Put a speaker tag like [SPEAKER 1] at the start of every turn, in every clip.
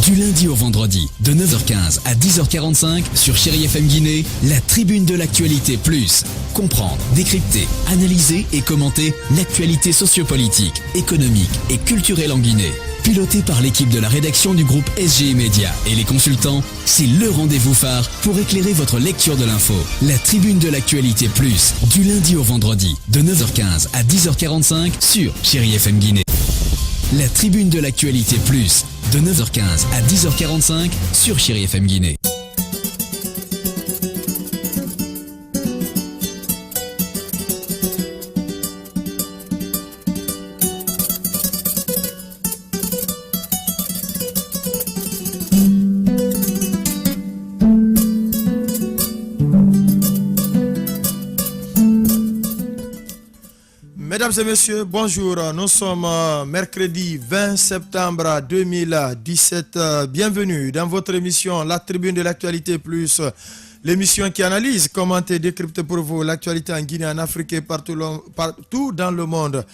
[SPEAKER 1] Du lundi au vendredi, de 9h15 à 10h45 sur Chéri FM Guinée, la tribune de l'actualité plus. Comprendre, décrypter, analyser et commenter l'actualité sociopolitique, économique et culturelle en Guinée. Piloté par l'équipe de la rédaction du groupe SGI Média et les consultants, c'est le rendez-vous phare pour éclairer votre lecture de l'info. La tribune de l'actualité plus, du lundi au vendredi, de 9h15 à 10h45 sur Chéri FM Guinée. La tribune de l'actualité plus, de 9h15 à 10h45 sur Chéri FM Guinée.
[SPEAKER 2] Mesdames et messieurs, bonjour. Nous sommes mercredi 20 septembre 2017. Bienvenue dans votre émission La Tribune de l'Actualité Plus. L'émission qui analyse, commente et décrypte pour vous l'actualité en Guinée, en Afrique et partout dans le monde.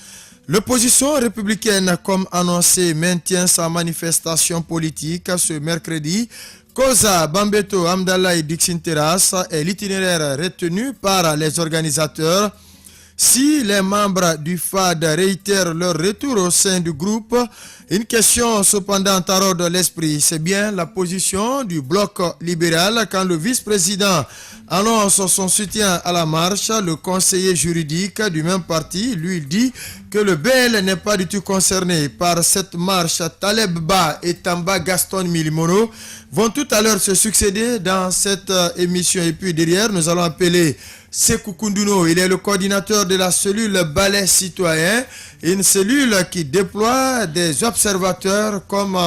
[SPEAKER 2] L'opposition républicaine, comme annoncé, maintient sa manifestation politique ce mercredi. Koza, Bambeto, Amdallah et Dixin Terrasse est l'itinéraire retenu par les organisateurs. Si les membres du FAD réitèrent leur retour au sein du groupe, une question cependant taraude l'esprit, c'est bien la position du bloc libéral quand le vice-président annonce son soutien à la marche. Le conseiller juridique du même parti, lui, dit que le BL n'est pas du tout concerné par cette marche. Taleb Ba et Tamba Gaston Milimono vont tout à l'heure se succéder dans cette émission. Et puis derrière, nous allons appeler Sekou Kounduno. Il est le coordinateur de la cellule Balai Citoyen, une cellule qui déploie des observateurs comme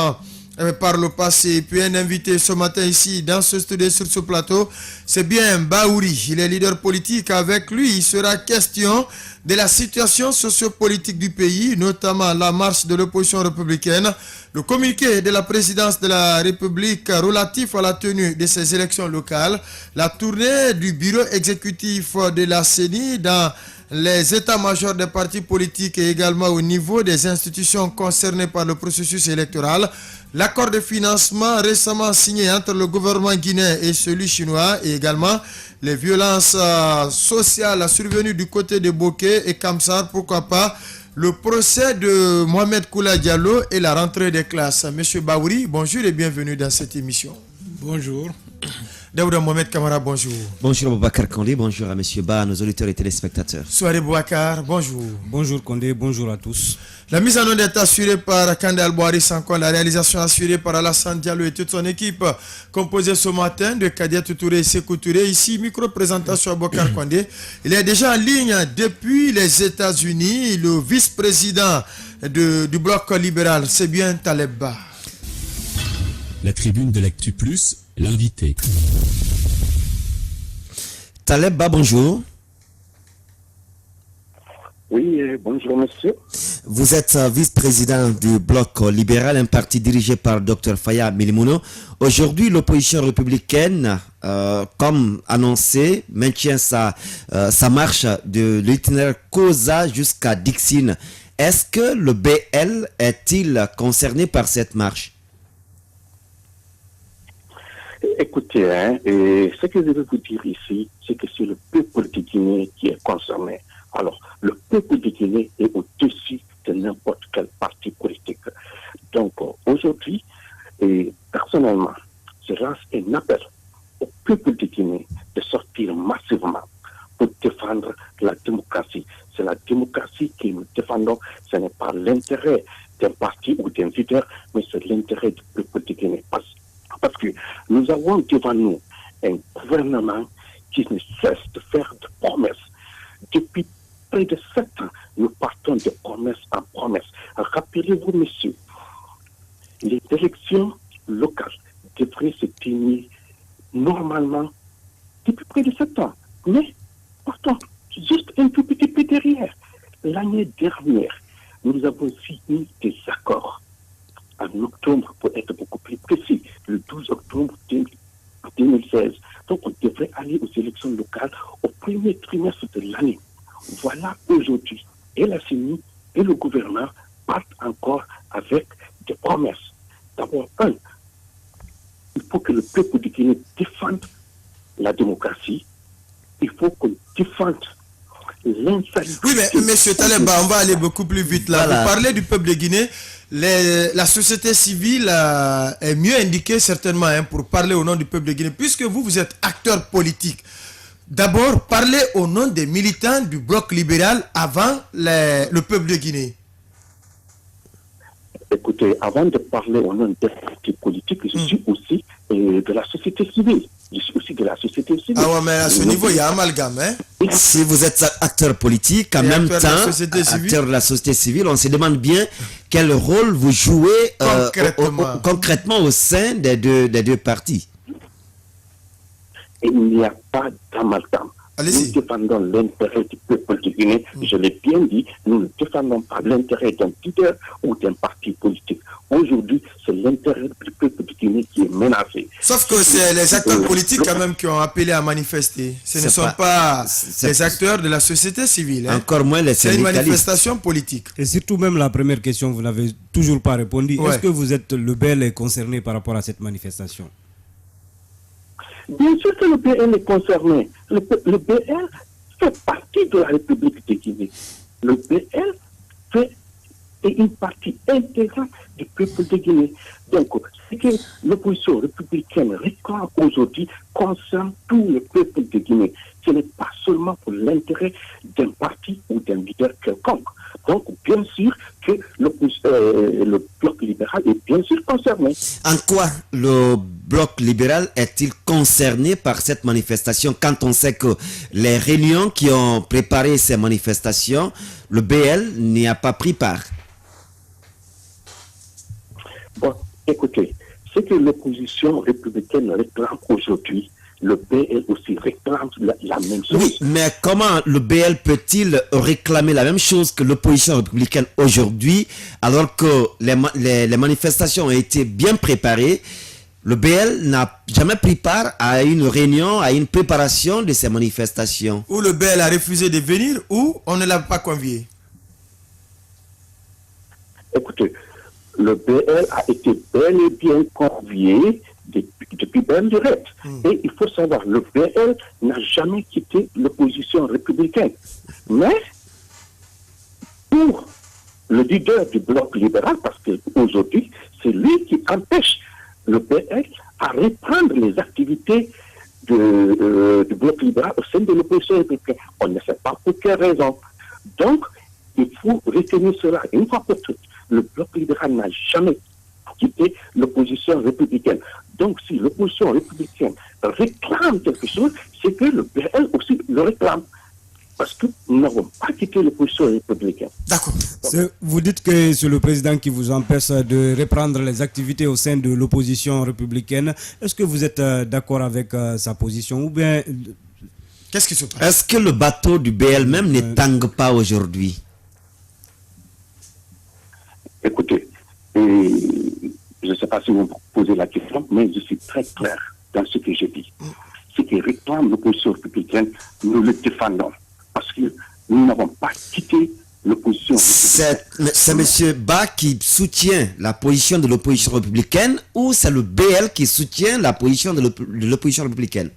[SPEAKER 2] par le passé. Et puis un invité ce matin ici dans ce studio sur ce plateau, c'est bien Baouri. Il est leader politique. Avec lui, il sera question de la situation sociopolitique du pays, notamment la marche de l'opposition républicaine, le communiqué de la présidence de la République relatif à la tenue de ces élections locales, la tournée du bureau exécutif de la CENI dans les états-majors des partis politiques et également au niveau des institutions concernées par le processus électoral, l'accord de financement récemment signé entre le gouvernement guinéen et celui chinois et également les violences sociales survenues du côté de Bokeh et Kamsar, pourquoi pas le procès de Mohamed Koula Diallo et la rentrée des classes. Monsieur Baouri, bonjour et bienvenue dans cette émission.
[SPEAKER 3] Bonjour.
[SPEAKER 2] Daouda Mohamed Kamara, bonjour.
[SPEAKER 4] Bonjour Boubacar Kandé, bonjour à Monsieur Ba, à nos auditeurs et téléspectateurs.
[SPEAKER 2] Soirée Boubacar, bonjour.
[SPEAKER 3] Bonjour Kandé, bonjour à tous.
[SPEAKER 2] La mise en onde est assurée par Kandé Albouari Sanko, la réalisation assurée par Alassane Diallo et toute son équipe, composée ce matin de Kadia Touré et Sekou Touré. Ici, micro-présentation à Boubacar Kandé. Il est déjà en ligne depuis les États-Unis, le vice-président du bloc libéral, c'est bien Taleb Ba.
[SPEAKER 1] La tribune de l'Actu Plus, l'invité.
[SPEAKER 4] Taleb Ba, bonjour.
[SPEAKER 5] Oui, bonjour monsieur.
[SPEAKER 4] Vous êtes vice-président du bloc libéral, un parti dirigé par Dr Faya Milimono. Aujourd'hui, l'opposition républicaine, comme annoncé, maintient sa marche de l'itinéraire Koza jusqu'à Dixin. Est-ce que le BL est-il concerné par cette marche?
[SPEAKER 5] Écoutez, ce que je veux vous dire ici, c'est que c'est le peuple de Guinée qui est concerné. Alors, le peuple de Guinée est au-dessus de n'importe quel parti politique. Donc, aujourd'hui, personnellement, je lance un appel au peuple de Guinée de sortir massivement pour défendre la démocratie. C'est la démocratie que nous défendons. Ce n'est pas l'intérêt d'un parti ou d'un leader, mais c'est l'intérêt du peuple de Guinée. Parce que nous avons devant nous un gouvernement qui ne cesse de faire de promesses. Depuis près de 7 ans, nous partons de promesse en promesse. Rappelez-vous, monsieur, les élections locales devraient se tenir normalement depuis près de 7 ans. Mais, partons juste un tout petit peu derrière. L'année dernière, nous avons signé des accords. En octobre, pour être beaucoup plus précis, le 12 octobre 2016. Donc, on devrait aller aux élections locales au premier trimestre de l'année. Voilà aujourd'hui, et la CENI et le gouvernement partent encore avec des promesses. D'abord, faut que le peuple du Guinée défende la démocratie. Il faut qu'on défende l'infaillibilité.
[SPEAKER 2] Oui, mais M. Taleba, on va aller beaucoup plus vite là.
[SPEAKER 4] Voilà.
[SPEAKER 2] Vous parlez du peuple de Guinée. La société civile est mieux indiquée certainement pour parler au nom du peuple de Guinée, puisque vous êtes acteur politique. D'abord, parlez au nom des militants du bloc libéral avant le peuple de Guinée.
[SPEAKER 5] Écoutez, avant de parler au nom des partis politiques, je suis aussi de la société civile. Je suis aussi de la société civile.
[SPEAKER 2] Ah ouais, mais à ce niveau, il y a amalgame, hein?
[SPEAKER 4] Si vous êtes acteur politique, en
[SPEAKER 2] Et
[SPEAKER 4] même
[SPEAKER 2] acteur de la
[SPEAKER 4] temps,
[SPEAKER 2] société civile.
[SPEAKER 4] acteur de la société civile, on se demande bien quel rôle vous jouez concrètement au sein des deux partis.
[SPEAKER 5] Il n'y a pas d'amalgame.
[SPEAKER 2] Allez-y.
[SPEAKER 5] Nous défendons l'intérêt du peuple du Guinée. Je l'ai bien dit, nous ne défendons pas l'intérêt d'un leader ou d'un parti politique. Aujourd'hui, c'est l'intérêt du peuple du Guinée qui est menacé.
[SPEAKER 2] Sauf que c'est les acteurs politiques quand même qui ont appelé à manifester. Ce ne sont pas les acteurs de la société civile. Hein.
[SPEAKER 4] Encore moins les
[SPEAKER 2] C'est une
[SPEAKER 4] syndicalistes.
[SPEAKER 2] manifestation politique.
[SPEAKER 3] Et surtout même la première question, vous n'avez toujours pas répondu.
[SPEAKER 2] Ouais.
[SPEAKER 3] Est-ce que vous êtes le BL concerné par rapport à cette manifestation?
[SPEAKER 5] Bien sûr que le BL est concerné. Le BL fait partie de la République de Guinée. Le BL est une partie intégrante du peuple de Guinée. Donc, ce que l'opposition républicaine réclame aujourd'hui concerne tout le peuple de Guinée. Ce n'est pas seulement pour l'intérêt d'un parti ou d'un leader quelconque. Donc, bien sûr que le bloc libéral est bien sûr concerné.
[SPEAKER 4] En quoi le bloc libéral est-il concerné par cette manifestation quand on sait que les réunions qui ont préparé ces manifestations, le BL n'y a pas pris part?
[SPEAKER 5] Bon, écoutez, ce que l'opposition républicaine réclame aujourd'hui, le BL aussi réclame la même chose.
[SPEAKER 4] Oui, mais comment le BL peut-il réclamer la même chose que l'opposition républicaine aujourd'hui, alors que les manifestations ont été bien préparées? Le BL n'a jamais pris part à une réunion, à une préparation de ces manifestations.
[SPEAKER 2] Ou le BL a refusé de venir ou on ne l'a pas convié.
[SPEAKER 5] Écoutez, le BL a été bel et bien convié depuis belle durée. Et il faut savoir, le BL n'a jamais quitté l'opposition républicaine. Mais, pour le leader du bloc libéral, parce qu'aujourd'hui, c'est lui qui empêche le BL à reprendre les activités du bloc libéral au sein de l'opposition républicaine. On ne sait pas pour quelle raison. Donc, il faut retenir cela une fois pour toutes. Le bloc libéral n'a jamais quitté l'opposition républicaine. Donc, si l'opposition républicaine réclame quelque chose, c'est que le BL aussi le réclame. Parce que nous n'avons pas quitté l'opposition républicaine.
[SPEAKER 2] D'accord.
[SPEAKER 3] Vous dites que c'est le président qui vous empêche de reprendre les activités au sein de l'opposition républicaine. Est-ce que vous êtes d'accord avec sa position ou bien...
[SPEAKER 2] Qu'est-ce qui se passe?
[SPEAKER 4] Est-ce que le bateau du BL même ne tangue pas aujourd'hui?
[SPEAKER 5] Écoutez, je ne sais pas si vous me posez la question, mais je suis très clair dans ce que je dis. Ce qui réclame l'opposition républicaine, nous le défendons. Parce que nous n'avons pas quitté l'opposition républicaine.
[SPEAKER 4] C'est M. Ba qui soutient la position de l'opposition républicaine ou c'est le BL qui soutient la position de l'opposition républicaine?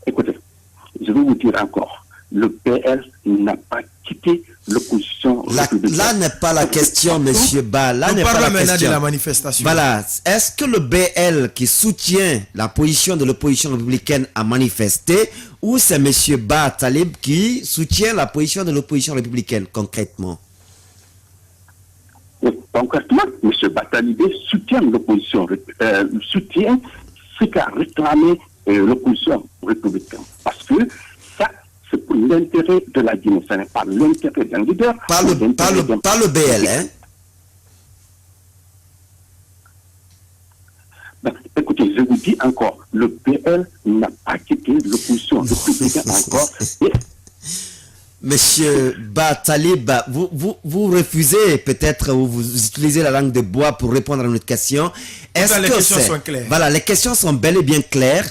[SPEAKER 5] Écoutez, je vais vous dire encore, le BL n'a pas quitté l'opposition républicaine.
[SPEAKER 4] Là n'est pas la question, M. Ba. Là
[SPEAKER 2] On
[SPEAKER 4] n'est pas
[SPEAKER 2] parle
[SPEAKER 4] la
[SPEAKER 2] maintenant de
[SPEAKER 4] question.
[SPEAKER 2] la manifestation.
[SPEAKER 4] Voilà. Est-ce que le BL qui soutient la position de l'opposition républicaine a manifesté ou c'est M. Ba Talib qui soutient la position de l'opposition républicaine concrètement?
[SPEAKER 5] Oui, concrètement, M. Batalibé soutient l'opposition, soutient ce qu'a réclamé l'opposition républicaine. Parce que ça, c'est pour l'intérêt de la Guinée. Ce n'est pas l'intérêt d'un leader.
[SPEAKER 4] Pas le BL, hein?
[SPEAKER 5] Ben, écoutez, je vous dis encore, le BL n'a pas quitté l'opposition républicaine encore. Et
[SPEAKER 4] Monsieur Ba Talib, vous refusez peut-être ou vous utilisez la langue de bois pour répondre à notre question. Est-ce
[SPEAKER 2] les
[SPEAKER 4] que
[SPEAKER 2] questions sont claires.
[SPEAKER 4] Voilà, les questions sont bel et bien claires.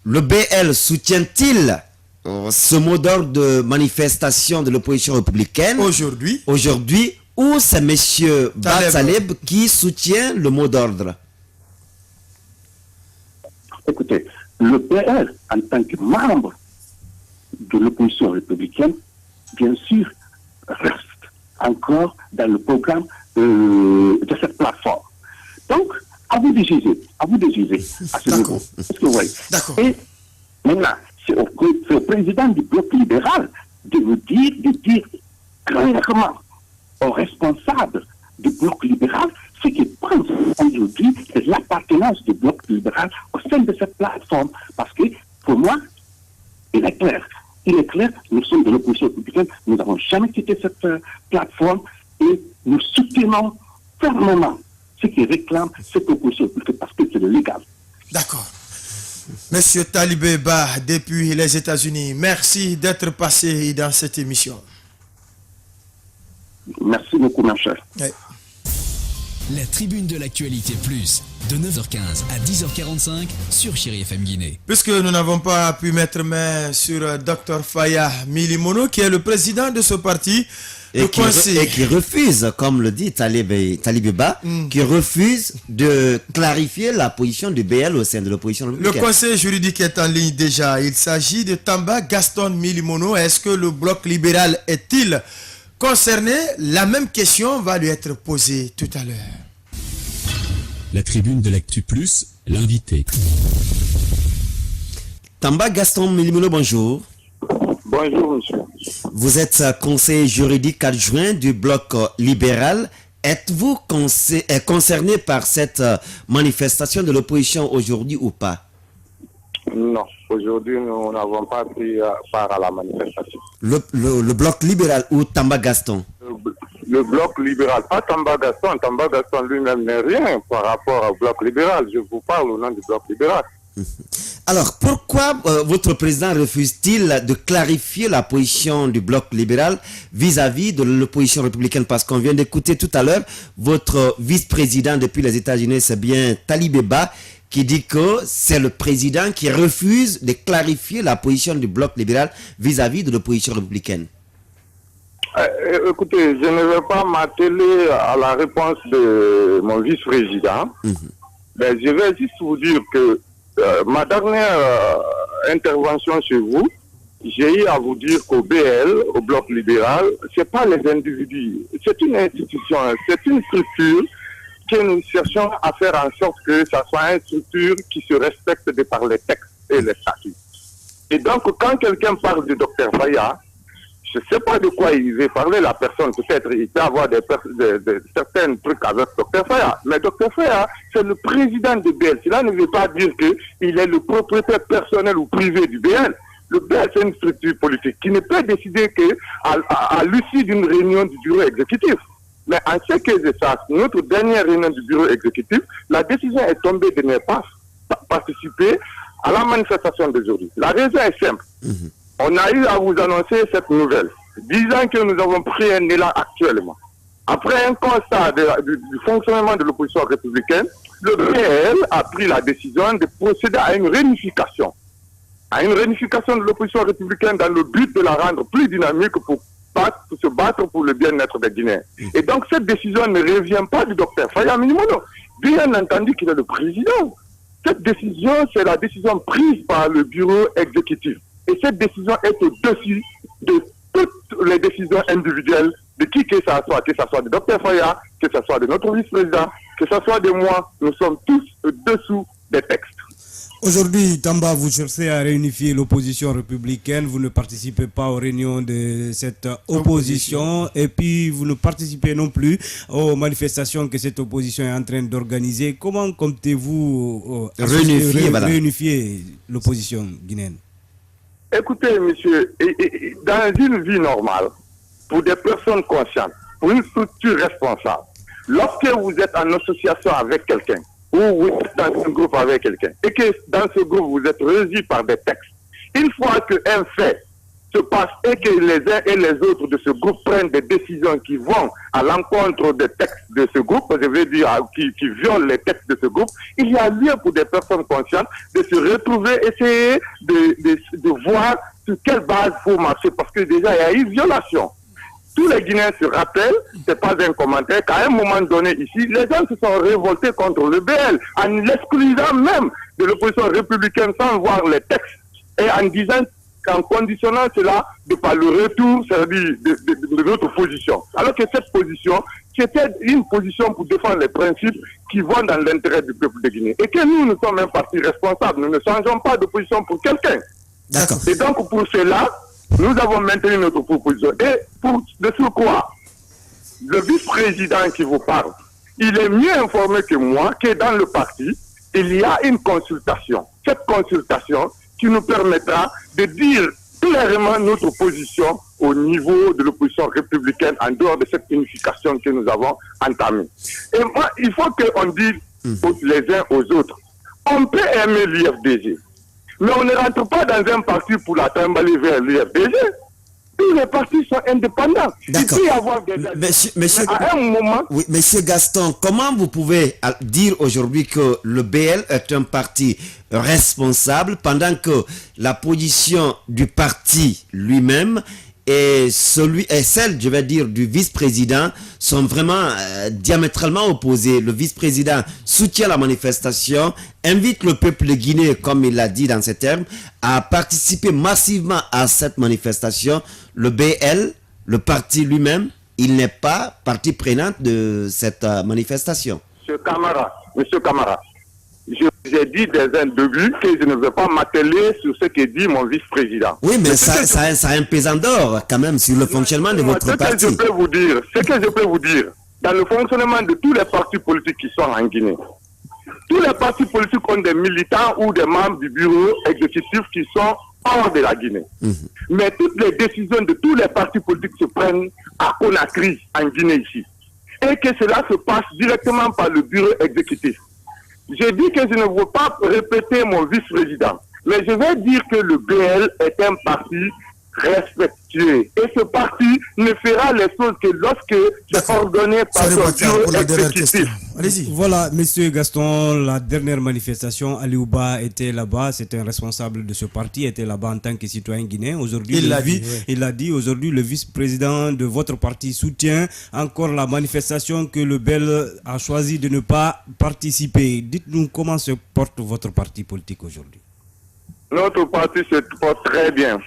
[SPEAKER 4] Le BL soutient-il ce mot d'ordre de manifestation de l'opposition républicaine
[SPEAKER 2] Aujourd'hui,
[SPEAKER 4] aujourd'hui ou c'est M. Taleb qui soutient le mot d'ordre?
[SPEAKER 5] Écoutez, le PL, en tant que membre de l'opposition républicaine, bien sûr, reste encore dans le programme de cette plateforme. Donc, à vous de juger à ce niveau. Est-ce que vous voyez?
[SPEAKER 2] D'accord.
[SPEAKER 5] Et maintenant, c'est au président du bloc libéral de dire clairement aux responsables du bloc libéral ce qu'ils pensent aujourd'hui de l'appartenance du bloc libéral au sein de cette plateforme. Parce que, pour moi, il est clair, nous sommes de l'opposition républicaine, nous n'avons jamais quitté cette plateforme et nous soutenons fermement ce qui réclame cette opposition républicaine parce que c'est le légal.
[SPEAKER 2] D'accord. Monsieur Talibé Ba, depuis les États-Unis, merci d'être passé dans cette émission.
[SPEAKER 5] Merci beaucoup, mon cher.
[SPEAKER 2] Ouais.
[SPEAKER 1] La tribune de l'actualité plus, de 9h15 à 10h45 sur Chérie FM Guinée.
[SPEAKER 2] Puisque nous n'avons pas pu mettre main sur Dr Faya Milimono, qui est le président de ce parti,
[SPEAKER 4] et qui refuse, comme le dit Talibé Ba, qui refuse de clarifier la position du BL au sein de l'opposition républicaine.
[SPEAKER 2] Le conseil juridique est en ligne déjà. Il s'agit de Tamba Gaston Milimono. Est-ce que le bloc libéral est-il concerné? La même question va lui être posée tout à l'heure.
[SPEAKER 6] La tribune de l'Actu Plus, l'invité.
[SPEAKER 4] Tamba Gaston Milimono, bonjour.
[SPEAKER 5] Bonjour, monsieur.
[SPEAKER 4] Vous êtes conseiller juridique adjoint du bloc libéral. Êtes-vous concerné par cette manifestation de l'opposition aujourd'hui ou pas?
[SPEAKER 7] Non, aujourd'hui nous n'avons pas pris part à la manifestation.
[SPEAKER 4] Le bloc libéral ou Tamba Gaston?
[SPEAKER 7] Le bloc libéral, pas Tamba Gaston. Tamba Gaston lui-même n'est rien par rapport au bloc libéral. Je vous parle au nom du bloc libéral.
[SPEAKER 4] Alors, pourquoi votre président refuse-t-il de clarifier la position du bloc libéral vis-à-vis de l'opposition républicaine? Parce qu'on vient d'écouter tout à l'heure votre vice-président depuis les États-Unis, c'est bien Talibé Ba, qui dit que c'est le président qui refuse de clarifier la position du bloc libéral vis-à-vis de l'opposition républicaine.
[SPEAKER 7] Écoutez, je ne vais pas m'atteler à la réponse de mon vice-président, mais je vais juste vous dire que ma dernière intervention chez vous, j'ai eu à vous dire qu'au BL, au bloc libéral, ce n'est pas les individus, c'est une institution, c'est une structure que nous cherchons à faire en sorte que ça soit une structure qui se respecte de par les textes et les statuts. Et donc, quand quelqu'un parle du docteur Faya, je ne sais pas de quoi il veut parler, la personne, peut-être, il peut avoir certains trucs avec Dr Faya. Mais Dr Faya, c'est le président du BL. Cela ne veut pas dire qu'il est le propriétaire personnel ou privé du BL. Le BL, c'est une structure politique qui ne peut décider qu'à l'issue d'une réunion du bureau exécutif. Mais en ce que je sache, notre dernière réunion du bureau exécutif, la décision est tombée de ne pas participer à la manifestation d'aujourd'hui. La raison est simple. On a eu à vous annoncer cette nouvelle, disant que nous avons pris un élan actuellement. Après un constat du fonctionnement de l'opposition républicaine, le PL a pris la décision de procéder à une réunification. À une réunification de l'opposition républicaine dans le but de la rendre plus dynamique pour se battre pour le bien-être des Guinéens. Et donc cette décision ne revient pas du docteur Faya Milimono. Bien entendu qu'il est le président. Cette décision, c'est la décision prise par le bureau exécutif. Et cette décision est au-dessus de toutes les décisions individuelles de qui que ça soit de Dr Faya, que ce soit de notre vice-président, que ce soit de moi. Nous sommes tous au-dessous des textes.
[SPEAKER 3] Aujourd'hui, Tamba, vous cherchez à réunifier l'opposition républicaine. Vous ne participez pas aux réunions de cette opposition. Et puis, vous ne participez non plus aux manifestations que cette opposition est en train d'organiser. Comment comptez-vous réunifier l'opposition guinéenne?
[SPEAKER 7] Écoutez, monsieur, dans une vie normale, pour des personnes conscientes, pour une structure responsable, lorsque vous êtes en association avec quelqu'un, ou vous êtes dans un groupe avec quelqu'un, et que dans ce groupe vous êtes régi par des textes, une fois qu'un fait se passe et que les uns et les autres de ce groupe prennent des décisions qui vont à l'encontre des textes de ce groupe, je veux dire qui violent les textes de ce groupe, il y a lieu pour des personnes conscientes de se retrouver, essayer de voir sur quelle base il faut marcher, parce que déjà il y a eu violation. tous les Guinéens se rappellent, c'est pas un commentaire, qu'à un moment donné ici, les gens se sont révoltés contre le BL, en l'exclusant même de l'opposition républicaine sans voir les textes, et en disant qu'en conditionnant cela de par le retour, c'est-à-dire de notre position. Alors que cette position, c'était une position pour défendre les principes qui vont dans l'intérêt du peuple de Guinée. Et que nous sommes un parti responsable, nous ne changeons pas de position pour quelqu'un.
[SPEAKER 4] D'accord.
[SPEAKER 7] Et donc pour cela, nous avons maintenu notre proposition. Et de surcroît, le vice-président qui vous parle, il est mieux informé que moi que dans le parti, il y a une consultation. Cette consultation qui nous permettra de dire clairement notre position au niveau de l'opposition républicaine en dehors de cette unification que nous avons entamée. Et moi, il faut qu'on dise les uns aux autres, on peut aimer l'IFDG, mais on ne rentre pas dans un parti pour la trimballer vers l'IFDG. Tous les partis sont indépendants.
[SPEAKER 4] D'accord.
[SPEAKER 7] Il peut y avoir des...
[SPEAKER 4] Monsieur,
[SPEAKER 7] à un moment...
[SPEAKER 4] Oui, monsieur Gaston, comment vous pouvez dire aujourd'hui que le BL est un parti responsable pendant que la position du parti lui-même et celle, je vais dire, du vice-président sont vraiment diamétralement opposés. Le vice-président soutient la manifestation, invite le peuple de Guinée, comme il l'a dit dans ces termes, à participer massivement à cette manifestation. Le BL, le parti lui-même, il n'est pas partie prenante de cette manifestation.
[SPEAKER 7] Monsieur Camara, je vous ai dit dès un début que je ne veux pas m'atteler sur ce que dit mon vice-président.
[SPEAKER 4] Oui, mais ça a un pesant d'or quand même sur le fonctionnement de votre parti.
[SPEAKER 7] Ce que je peux vous dire, dans le fonctionnement de tous les partis politiques qui sont en Guinée, tous les partis politiques ont des militants ou des membres du bureau exécutif qui sont hors de la Guinée. Mais toutes les décisions de tous les partis politiques se prennent à Conakry, en Guinée ici. Et que cela se passe directement par le bureau exécutif. J'ai dit que je ne veux pas répéter mon vice-président, mais je vais dire que le BL est un parti respectueux. Et ce parti ne fera les choses que lorsque c'est ordonné par son bureau exécutif.
[SPEAKER 2] Allez-y.
[SPEAKER 3] Voilà, monsieur Gaston, la dernière manifestation, Aliouba était là-bas, c'était un responsable de ce parti, était là-bas en tant que citoyen guinéen. Aujourd'hui, il l'a dit, aujourd'hui, le vice-président de votre parti soutient encore la manifestation que le BEL a choisi de ne pas participer. Dites-nous comment se porte votre parti politique aujourd'hui.
[SPEAKER 7] Notre parti se porte très bien.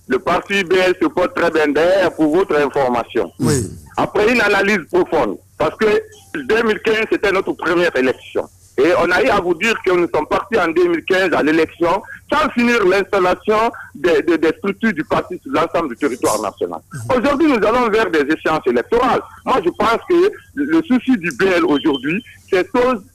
[SPEAKER 7] Le parti BL se porte très bien d'ailleurs pour votre information.
[SPEAKER 2] Oui.
[SPEAKER 7] Après une analyse profonde, parce que 2015 c'était notre première élection. Et on a eu à vous dire que nous sommes partis en 2015 à l'élection sans finir l'installation des structures du parti sur l'ensemble du territoire national. Aujourd'hui, nous allons vers des échéances électorales. Moi, je pense que le souci du BL aujourd'hui, c'est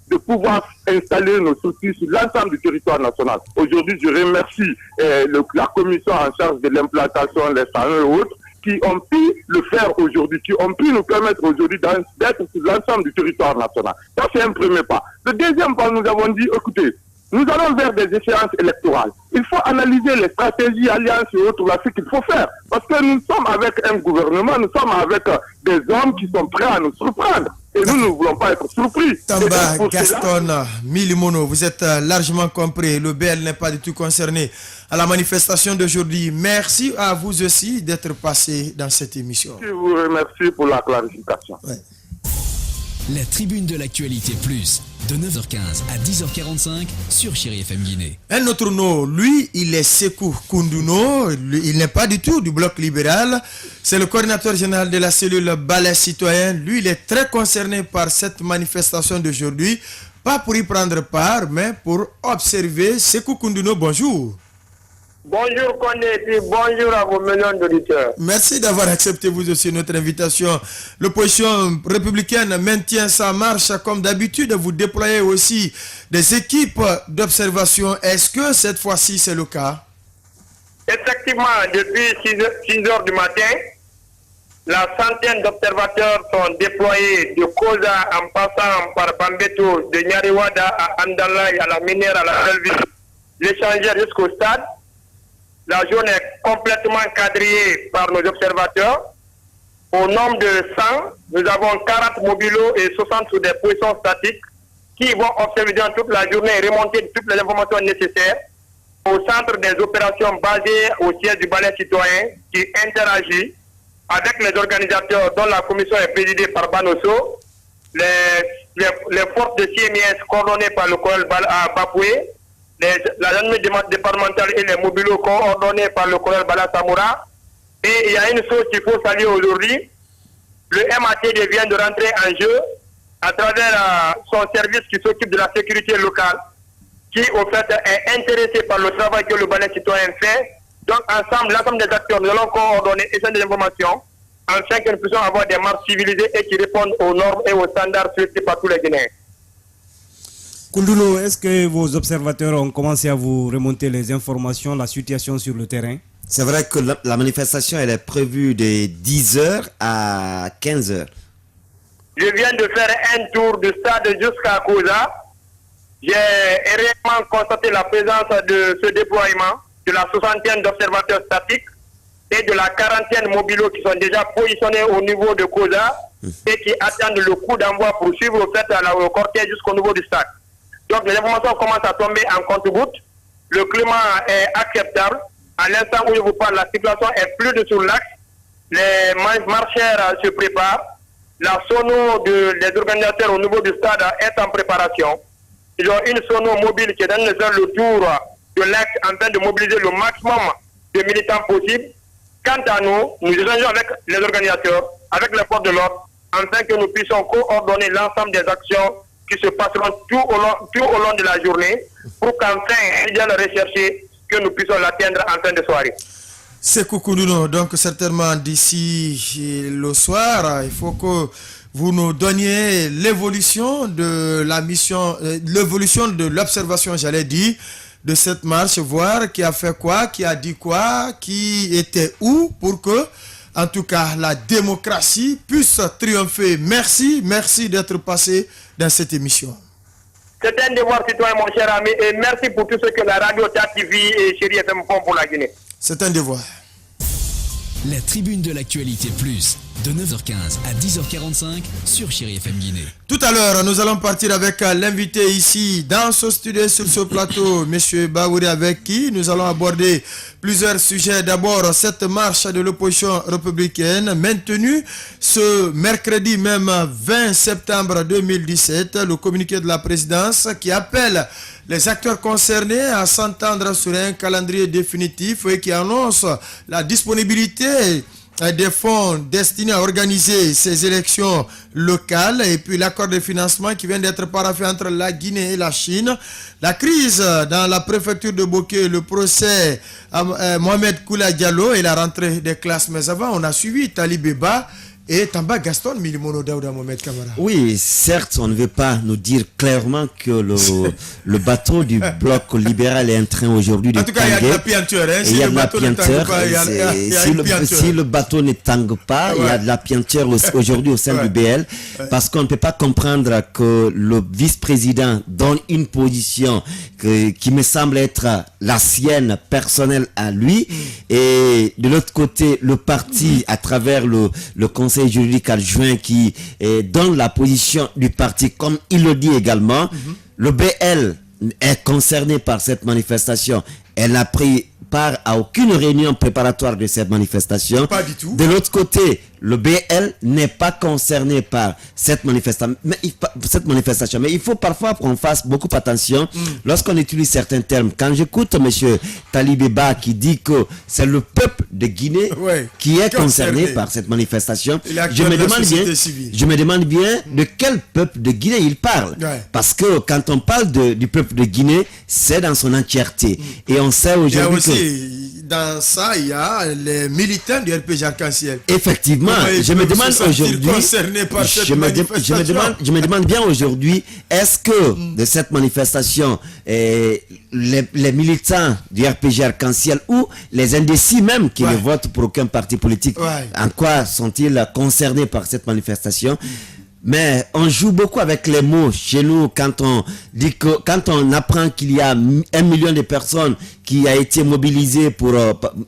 [SPEAKER 7] de pouvoir installer nos structures sur l'ensemble du territoire national. Aujourd'hui, je remercie la commission en charge de l'implantation, les salons et autres, qui ont pu le faire aujourd'hui, qui ont pu nous permettre aujourd'hui d'être sur l'ensemble du territoire national. Ça, c'est un premier pas. Le deuxième pas, nous avons dit, écoutez, nous allons vers des échéances électorales. Il faut analyser les stratégies, alliances et autres, là, ce qu'il faut faire. Parce que nous sommes avec un gouvernement, nous sommes avec des hommes qui sont prêts à nous surprendre. Et nous ne voulons pas être surpris.
[SPEAKER 2] Tamba, Gaston, Milimono, vous êtes largement compris. Le BL n'est pas du tout concerné à la manifestation d'aujourd'hui. Merci à vous aussi d'être passé dans cette émission.
[SPEAKER 7] Je vous remercie pour la clarification.
[SPEAKER 2] Ouais.
[SPEAKER 1] La tribune de l'actualité plus, de 9h15 à 10h45 sur Chérie FM Guinée.
[SPEAKER 2] Un autre nom, lui, il est Sekou Koundouno, il n'est pas du tout du bloc libéral, c'est le coordinateur général de la cellule Balai Citoyen. Lui, il est très concerné par cette manifestation d'aujourd'hui, pas pour y prendre part, mais pour observer. Sekou Koundouno, bonjour.
[SPEAKER 8] Bonjour Condé et bonjour à vos millions d'auditeurs.
[SPEAKER 2] Merci d'avoir accepté vous aussi notre invitation. L'opposition républicaine maintient sa marche comme d'habitude. Vous déployez aussi des équipes d'observation. Est-ce que cette fois-ci c'est le cas?
[SPEAKER 8] Effectivement, depuis 6 heures du matin, la centaine d'observateurs sont déployés de Koza en passant par Bambeto, de Nyariwada à Andalay, à la minière, à la Belville, l'échangeur jusqu'au stade. La zone est complètement quadrillée par nos observateurs. Au nombre de 100, nous avons 40 mobilos et 60 sur des positions statiques qui vont observer dans toute la journée et remonter toutes les informations nécessaires au centre des opérations basé au siège du Balai Citoyen qui interagit avec les organisateurs dont la commission est présidée par Banosso, les forces de CMIS coordonnées par le colonel Bapoué, la gendarmerie départementale et les mobilos coordonnés par le colonel Bala Samoura. Et il y a une chose qu'il faut saluer aujourd'hui, le MATD vient de rentrer en jeu à travers son service qui s'occupe de la sécurité locale, qui au fait est intéressé par le travail que le balai citoyen fait. Donc ensemble, l'ensemble des acteurs, nous allons coordonner et des informations afin que nous puissions avoir des marches civilisées et qui répondent aux normes et aux standards souhaités par tous les Guinéens.
[SPEAKER 3] Koundoulo, est-ce que vos observateurs ont commencé à vous remonter les informations, la situation sur le terrain?
[SPEAKER 4] C'est vrai que la manifestation elle est prévue de 10h à 15h.
[SPEAKER 8] Je viens de faire un tour du stade jusqu'à Koza. J'ai réellement constaté la présence de ce déploiement, de la 60aine d'observateurs statiques et de la 40aine mobilos qui sont déjà positionnés au niveau de Koza et qui attendent le coup d'envoi pour suivre le cortège jusqu'au niveau du stade. Donc les informations commencent à tomber en compte-gouttes. Le climat est acceptable. À l'instant où je vous parle, la situation est fluide sur l'axe. Les marcheurs se préparent. La sono des organisateurs au niveau du stade est en préparation. Ils ont une sono mobile qui est dans le tour de l'axe en train de mobiliser le maximum de militants possible. Quant à nous, nous échangeons avec les organisateurs, avec les forces de l'ordre, afin que nous puissions coordonner l'ensemble des actions qui se passeront tout au long de la journée pour qu'enfin, il y a le recherché que nous puissions l'atteindre en fin de soirée.
[SPEAKER 2] C'est Koundoulo, donc certainement d'ici le soir, il faut que vous nous donniez l'évolution de la mission, l'évolution de l'observation, j'allais dire, de cette marche, voir qui a fait quoi, qui a dit quoi, qui était où, pour que, en tout cas, la démocratie puisse triompher. Merci d'être passé dans cette émission.
[SPEAKER 8] C'est un devoir citoyen, mon cher ami, et merci pour tout ce que la radio TV et Chérie FM font pour la Guinée.
[SPEAKER 2] C'est un devoir.
[SPEAKER 1] La tribune de l'actualité plus, de 9h15 à 10h45 sur Chérie FM Guinée.
[SPEAKER 2] Tout à l'heure, nous allons partir avec l'invité ici dans ce studio, sur ce plateau, M. Baouri, avec qui nous allons aborder plusieurs sujets. D'abord, cette marche de l'opposition républicaine maintenue ce mercredi même 20 septembre 2017. Le communiqué de la présidence qui appelle les acteurs concernés à s'entendre sur un calendrier définitif et qui annonce la disponibilité des fonds destinés à organiser ces élections locales et puis l'accord de financement qui vient d'être paraphé entre la Guinée et la Chine. La crise dans la préfecture de Boké, le procès à Mohamed Koula Diallo et la rentrée des classes. Mais avant, on a suivi Talibeba et Tamba Gaston Milimono Daouda Mohamed Kamara.
[SPEAKER 4] Oui, certes, on ne veut pas nous dire clairement que le bateau du bloc libéral est en train aujourd'hui de tanguer.
[SPEAKER 2] En tout cas, il y a de la pianteur.
[SPEAKER 4] Il y a de la pianteur. Si le bateau ne tangue pas, il y a de la pianteur aujourd'hui au sein du BL. Parce qu'on ne peut pas comprendre que le vice-président donne une position qui me semble être la sienne personnelle à lui. Et de l'autre côté, le parti, à travers le conseil juridique adjoint qui donne la position du parti, comme il le dit également, le BL est concerné par cette manifestation. Elle n'a pris part à aucune réunion préparatoire de cette manifestation.
[SPEAKER 2] Pas du tout.
[SPEAKER 4] De l'autre côté, le BL n'est pas concerné par cette manifestation. Mais il faut parfois qu'on fasse beaucoup attention lorsqu'on utilise certains termes. Quand j'écoute M. Talibeba qui dit que c'est le peuple de Guinée qui est concerné par cette manifestation, je me demande bien de quel peuple de Guinée il parle. Parce que quand on parle du peuple de Guinée, c'est dans son entièreté. Et on sait aujourd'hui que...
[SPEAKER 2] Dans ça, il y a les militants du RPG Arc-en-Ciel.
[SPEAKER 4] Effectivement, je me demande aujourd'hui, je me demande bien aujourd'hui, est-ce que de cette manifestation, les militants du RPG Arc-en-Ciel ou les indécis même qui ne votent pour aucun parti politique, en quoi sont-ils concernés par cette manifestation? Mais on joue beaucoup avec les mots chez nous quand on dit que, quand on apprend qu'il y a 1 million de personnes qui a été mobilisé pour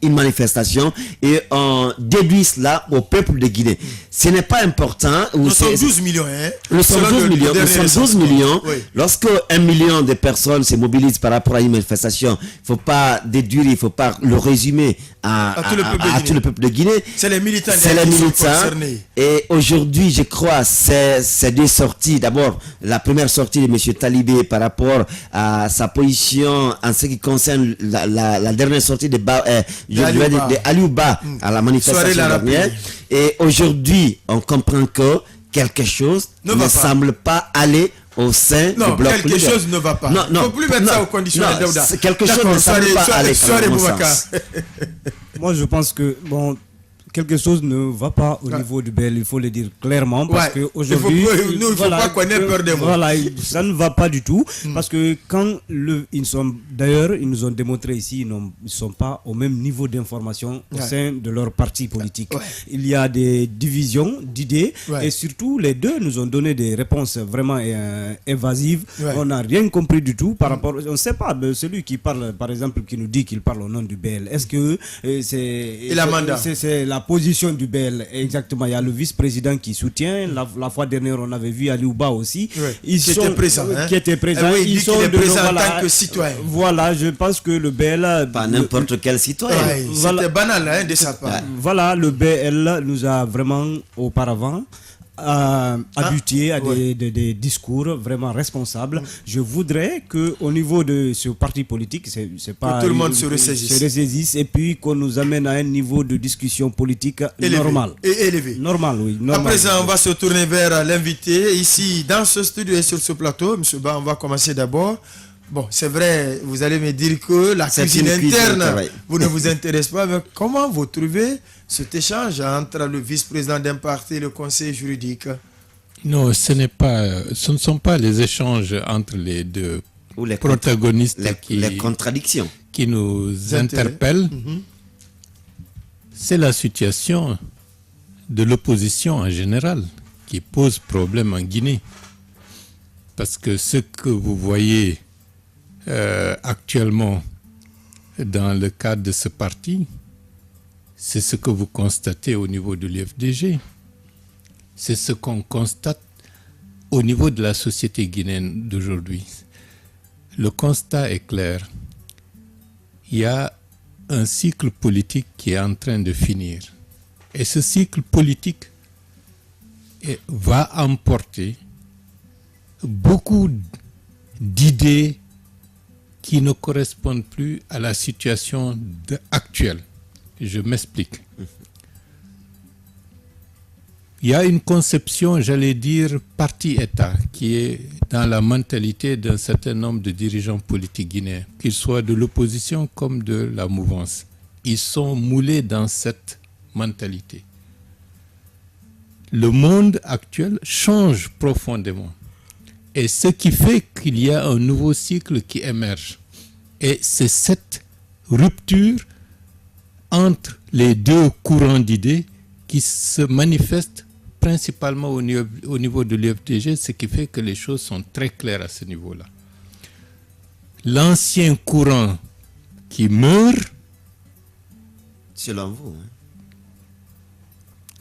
[SPEAKER 4] une manifestation et on déduit cela au peuple de Guinée. Ce n'est pas important.
[SPEAKER 2] Nous sommes 12 millions.
[SPEAKER 4] Nous sommes 12 millions. Nous sommes 12 millions.
[SPEAKER 2] Oui.
[SPEAKER 4] Lorsque 1 million de personnes se mobilisent par rapport à une manifestation, il ne faut pas déduire, il ne faut pas le résumer à tout le peuple de Guinée.
[SPEAKER 2] C'est les militants.
[SPEAKER 4] C'est les militants. Et aujourd'hui, je crois, c'est deux sorties. D'abord, la première sortie de M. Talibé par rapport à sa position en ce qui concerne la dernière sortie de Aliou Ba à la manifestation dernière. Et aujourd'hui, on comprend que quelque chose ne semble pas aller au sein du bloc.
[SPEAKER 2] Non, quelque chose ne va pas. Il ne faut plus mettre ça au conditionnel.
[SPEAKER 4] Quelque chose ne semble pas aller.
[SPEAKER 3] Moi, je pense que, bon, quelque chose ne va pas au niveau du BEL, il faut le dire clairement, parce qu'aujourd'hui,
[SPEAKER 2] il ne faut pas qu'on ait peur des mots.
[SPEAKER 3] Voilà, ça ne va pas du tout, parce que quand d'ailleurs, ils nous ont démontré ici, ils ne sont pas au même niveau d'information au sein de leur parti politique. Il y a des divisions d'idées, et surtout, les deux nous ont donné des réponses vraiment évasives. On n'a rien compris du tout par rapport, on ne sait pas, celui qui parle, par exemple, qui nous dit qu'il parle au nom du BEL, est-ce que c'est la position du BEL, exactement. Il y a le vice-président qui soutient. La fois dernière, on avait vu Aliou Ba aussi.
[SPEAKER 2] Qui était présent.
[SPEAKER 3] Ils sont
[SPEAKER 2] présents en tant que citoyen.
[SPEAKER 3] Voilà, je pense que le BEL...
[SPEAKER 4] Pas n'importe quel citoyen.
[SPEAKER 2] C'était banal de sa part.
[SPEAKER 3] Voilà, le BEL nous a vraiment auparavant habitués à des discours vraiment responsables. Je voudrais qu'au niveau de ce parti politique, c'est pas
[SPEAKER 2] que tout le monde se ressaisisse
[SPEAKER 3] et puis qu'on nous amène à un niveau de discussion politique normal.
[SPEAKER 2] Et élevé.
[SPEAKER 3] Normal, oui.
[SPEAKER 2] À présent, on va se tourner vers l'invité ici dans ce studio et sur ce plateau. Monsieur Ba, on va commencer d'abord. Bon, c'est vrai, vous allez me dire que la cuisine interne vous ne vous intéresse pas, mais comment vous trouvez cet échange entre le vice-président d'un parti et le conseil juridique?
[SPEAKER 9] Non, ce ne sont pas les échanges entre les deux protagonistes
[SPEAKER 4] les contradictions
[SPEAKER 9] qui nous interpellent. C'est la situation de l'opposition en général qui pose problème en Guinée. Parce que ce que vous voyez actuellement dans le cadre de ce parti, c'est ce que vous constatez au niveau de l'UFDG. C'est ce qu'on constate au niveau de la société guinéenne d'aujourd'hui. Le constat est clair. Il y a un cycle politique qui est en train de finir. Et ce cycle politique va emporter beaucoup d'idées qui ne correspondent plus à la situation actuelle. Je m'explique. Il y a une conception, j'allais dire, parti-État, qui est dans la mentalité d'un certain nombre de dirigeants politiques guinéens, qu'ils soient de l'opposition comme de la mouvance. Ils sont moulés dans cette mentalité. Le monde actuel change profondément. Et ce qui fait qu'il y a un nouveau cycle qui émerge. Et c'est cette rupture entre les deux courants d'idées qui se manifeste principalement au niveau de l'UFDG, ce qui fait que les choses sont très claires à ce niveau-là. L'ancien courant qui meurt,
[SPEAKER 4] selon vous,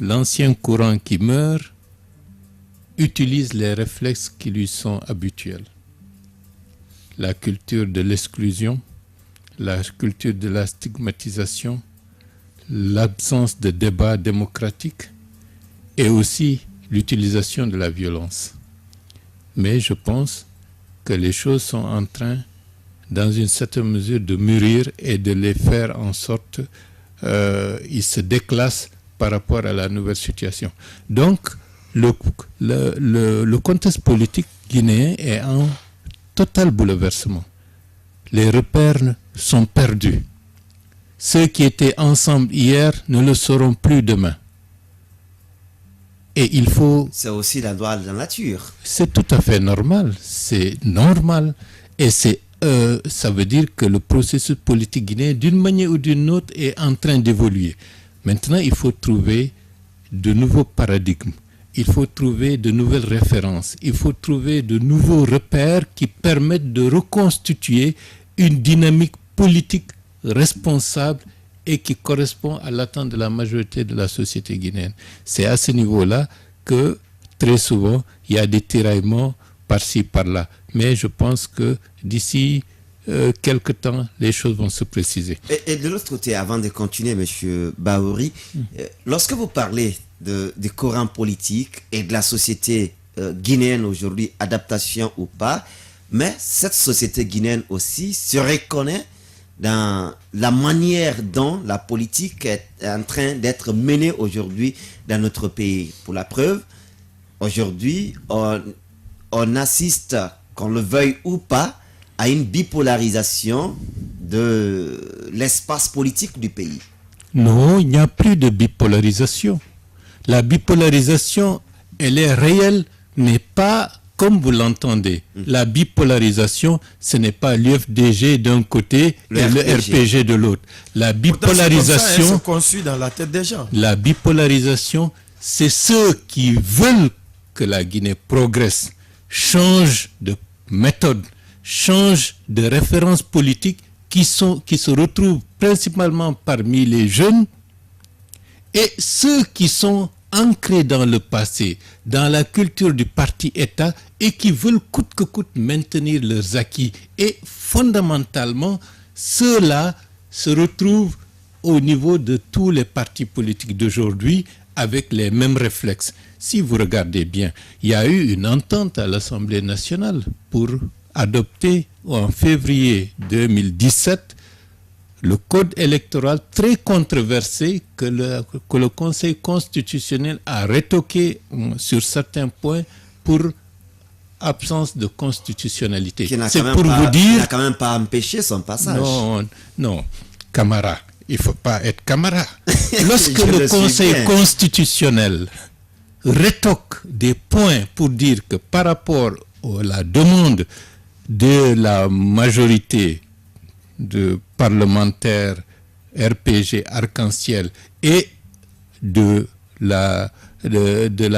[SPEAKER 9] l'ancien courant qui meurt utilise les réflexes qui lui sont habituels. La culture de l'exclusion, la culture de la stigmatisation, l'absence de débat démocratique et aussi l'utilisation de la violence. Mais je pense que les choses sont en train, dans une certaine mesure, de mûrir et de les faire en sorte ils se déclassent par rapport à la nouvelle situation. Donc, le contexte politique guinéen est en total bouleversement. Les repères sont perdus. Ceux qui étaient ensemble hier ne le seront plus demain. Et il faut...
[SPEAKER 4] C'est aussi la loi de la nature.
[SPEAKER 9] C'est tout à fait normal. C'est normal. Et ça veut dire que le processus politique guinéen, d'une manière ou d'une autre, est en train d'évoluer. Maintenant, il faut trouver de nouveaux paradigmes. il faut trouver de nouvelles références, il faut trouver de nouveaux repères qui permettent de reconstituer une dynamique politique responsable et qui correspond à l'attente de la majorité de la société guinéenne. C'est à ce niveau-là que très souvent, il y a des tiraillements par-ci, par-là. Mais je pense que d'ici quelque temps, les choses vont se préciser.
[SPEAKER 4] Et de l'autre côté, avant de continuer, M. Bahouri, lorsque vous parlez du courant politique et de la société guinéenne aujourd'hui, adaptation ou pas, mais cette société guinéenne aussi se reconnaît dans la manière dont la politique est en train d'être menée aujourd'hui dans notre pays. Pour la preuve, aujourd'hui, on assiste, qu'on le veuille ou pas, à une bipolarisation de l'espace politique du pays.
[SPEAKER 9] Non, il n'y a plus de bipolarisation. La bipolarisation, elle est réelle, mais pas comme vous l'entendez. La bipolarisation, ce n'est pas l'UFDG d'un côté et le RPG de l'autre. La bipolarisation,
[SPEAKER 2] ça, se conçue dans la tête des gens.
[SPEAKER 9] La bipolarisation, c'est ceux qui veulent que la Guinée progresse, change de méthode, change de référence politique, qui se retrouvent principalement parmi les jeunes, et ceux qui sont ancrés dans le passé, dans la culture du parti-État, et qui veulent coûte que coûte maintenir leurs acquis. Et fondamentalement, ceux-là se retrouvent au niveau de tous les partis politiques d'aujourd'hui avec les mêmes réflexes. Si vous regardez bien, il y a eu une entente à l'Assemblée nationale pour adopter en février 2017 le code électoral très controversé que le Conseil constitutionnel a rétoqué sur certains points pour absence de constitutionnalité.
[SPEAKER 4] C'est pour vous dire... Qui n'a quand même pas empêché son passage.
[SPEAKER 9] Non, Camara, il ne faut pas être Camara. Lorsque le Conseil constitutionnel rétoque des points pour dire que par rapport à la demande de la majorité de parlementaires RPG Arc-en-Ciel et de la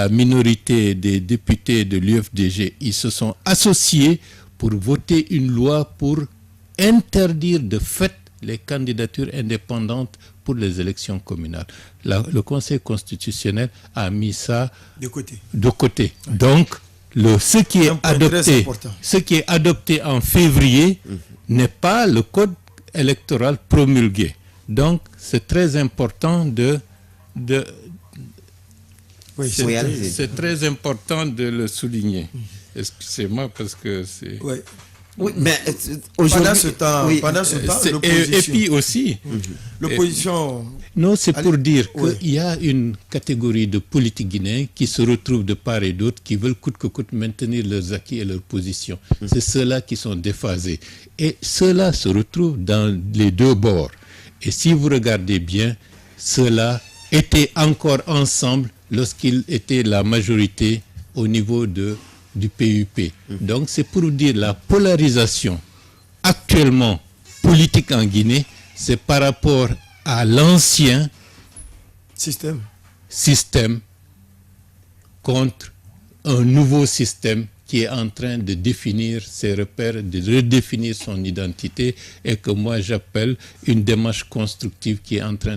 [SPEAKER 9] minorité des députés de l'UFDG, ils se sont associés pour voter une loi pour interdire de fait les candidatures indépendantes pour les élections communales. Le Conseil constitutionnel a mis ça de côté. Donc, ce qui est adopté en février n'est pas le code électoral promulgué. Donc, c'est très important c'est très important de le souligner. Excusez-moi parce que c'est...
[SPEAKER 4] Oui, mais
[SPEAKER 2] pendant ce temps, l'opposition...
[SPEAKER 9] Et puis aussi...
[SPEAKER 2] L'opposition...
[SPEAKER 9] Non, c'est pour dire qu'il y a une catégorie de politiques guinéens qui se retrouvent de part et d'autre, qui veulent coûte que coûte maintenir leurs acquis et leurs positions. C'est ceux-là qui sont déphasés. Et ceux-là se retrouvent dans les deux bords. Et si vous regardez bien, ceux-là étaient encore ensemble lorsqu'ils étaient la majorité au niveau du PUP. Donc c'est pour dire la polarisation actuellement politique en Guinée, c'est par rapport à l'ancien système contre un nouveau système qui est en train de définir ses repères, de redéfinir son identité, et que moi j'appelle une démarche constructive qui est en train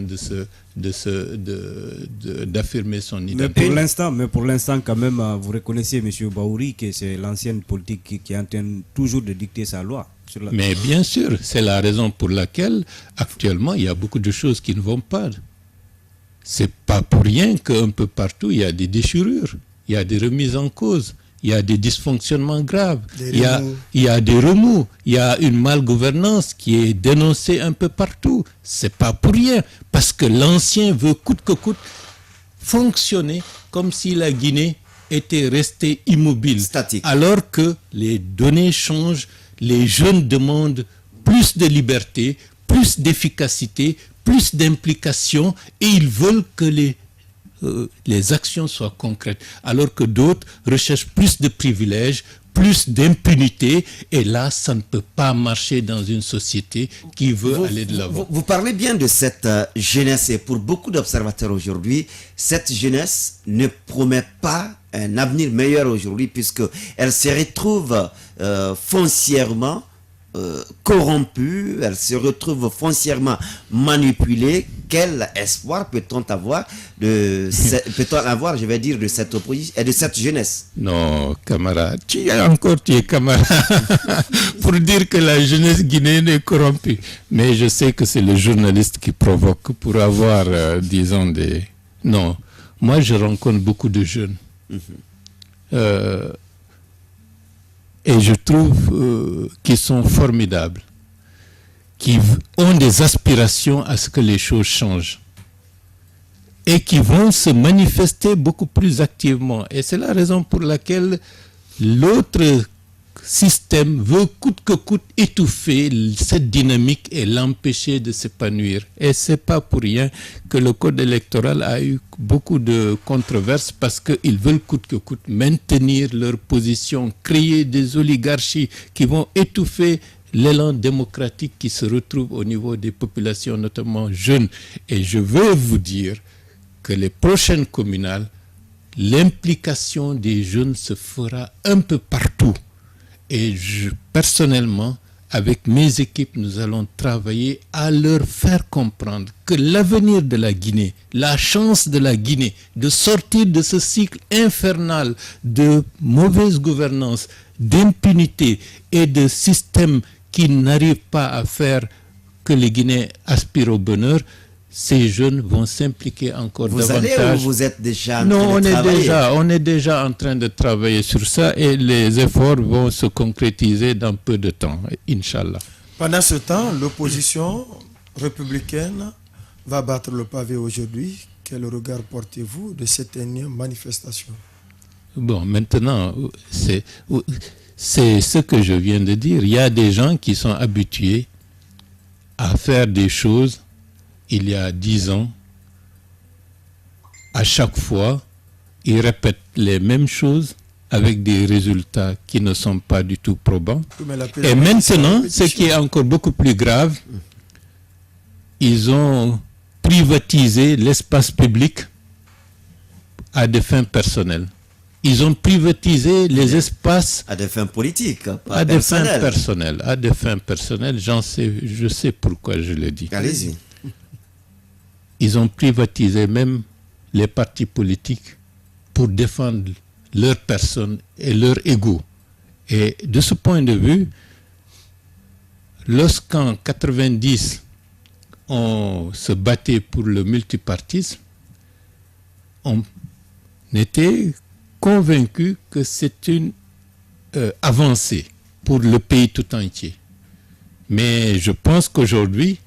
[SPEAKER 9] d'affirmer son identité.
[SPEAKER 3] Mais pour l'instant, quand même, vous reconnaissez, M. Bahouri, que c'est l'ancienne politique qui est en train toujours de dicter sa loi.
[SPEAKER 9] Mais bien sûr, c'est la raison pour laquelle, actuellement, il y a beaucoup de choses qui ne vont pas. C'est pas pour rien qu'un peu partout, il y a des déchirures, il y a des remises en cause, il y a des dysfonctionnements graves, il y a des remous, il y a une malgouvernance qui est dénoncée un peu partout. C'est pas pour rien, parce que l'ancien veut coûte que coûte fonctionner comme si la Guinée était restée immobile.
[SPEAKER 4] Statique.
[SPEAKER 9] Alors que les données changent, les jeunes demandent plus de liberté, plus d'efficacité, plus d'implication, et ils veulent que les actions soient concrètes, alors que d'autres recherchent plus de privilèges, plus d'impunité. Et là, ça ne peut pas marcher dans une société qui veut aller de l'avant.
[SPEAKER 4] Vous parlez bien de cette jeunesse, et pour beaucoup d'observateurs aujourd'hui, cette jeunesse ne promet pas un avenir meilleur aujourd'hui, puisqu'elle se retrouve foncièrement corrompue, elle se retrouve foncièrement manipulée. Quel espoir peut-on avoir de cette opposition et de cette jeunesse?
[SPEAKER 9] Non, camarade, tu es camarade pour dire que la jeunesse guinéenne est corrompue. Mais je sais que c'est le journaliste qui provoque pour avoir, disons, des... Non, moi je rencontre beaucoup de jeunes. Et je trouve qu'ils sont formidables, qui ont des aspirations à ce que les choses changent et qui vont se manifester beaucoup plus activement. Et c'est la raison pour laquelle l'autre système veut coûte que coûte étouffer cette dynamique et l'empêcher de s'épanouir. Et c'est pas pour rien que le code électoral a eu beaucoup de controverses, parce qu'ils veulent coûte que coûte maintenir leur position, créer des oligarchies qui vont étouffer l'élan démocratique qui se retrouve au niveau des populations, notamment jeunes. Et je veux vous dire que les prochaines communales, l'implication des jeunes se fera un peu partout. Et personnellement, avec mes équipes, nous allons travailler à leur faire comprendre que l'avenir de la Guinée, la chance de la Guinée, de sortir de ce cycle infernal de mauvaise gouvernance, d'impunité et de systèmes qui n'arrivent pas à faire que les Guinéens aspirent au bonheur, ces jeunes vont s'impliquer encore davantage.
[SPEAKER 4] Vous allez ou vous êtes déjà en train
[SPEAKER 9] Non,
[SPEAKER 4] de travailler?
[SPEAKER 9] on est déjà en train de travailler sur ça, et les efforts vont se concrétiser dans peu de temps, Inch'Allah.
[SPEAKER 2] Pendant ce temps, l'opposition républicaine va battre le pavé aujourd'hui. Quel regard portez-vous de cette énième manifestation?
[SPEAKER 9] Bon, maintenant, c'est ce que je viens de dire. Il y a des gens qui sont habitués à faire des choses il y a 10 ans. À chaque fois, ils répètent les mêmes choses avec des résultats qui ne sont pas du tout probants. Et maintenant, ce qui est encore beaucoup plus grave, ils ont privatisé l'espace public à des fins personnelles. Ils ont privatisé les espaces
[SPEAKER 4] à des fins politiques,
[SPEAKER 9] à des fins personnelles. À des fins personnelles, je sais pourquoi je le dis.
[SPEAKER 4] Allez-y.
[SPEAKER 9] Ils ont privatisé même les partis politiques pour défendre leur personne et leur ego. Et de ce point de vue, lorsqu'en 90, on se battait pour le multipartisme, on était convaincu que c'est une avancée pour le pays tout entier. Mais je pense qu'aujourd'hui,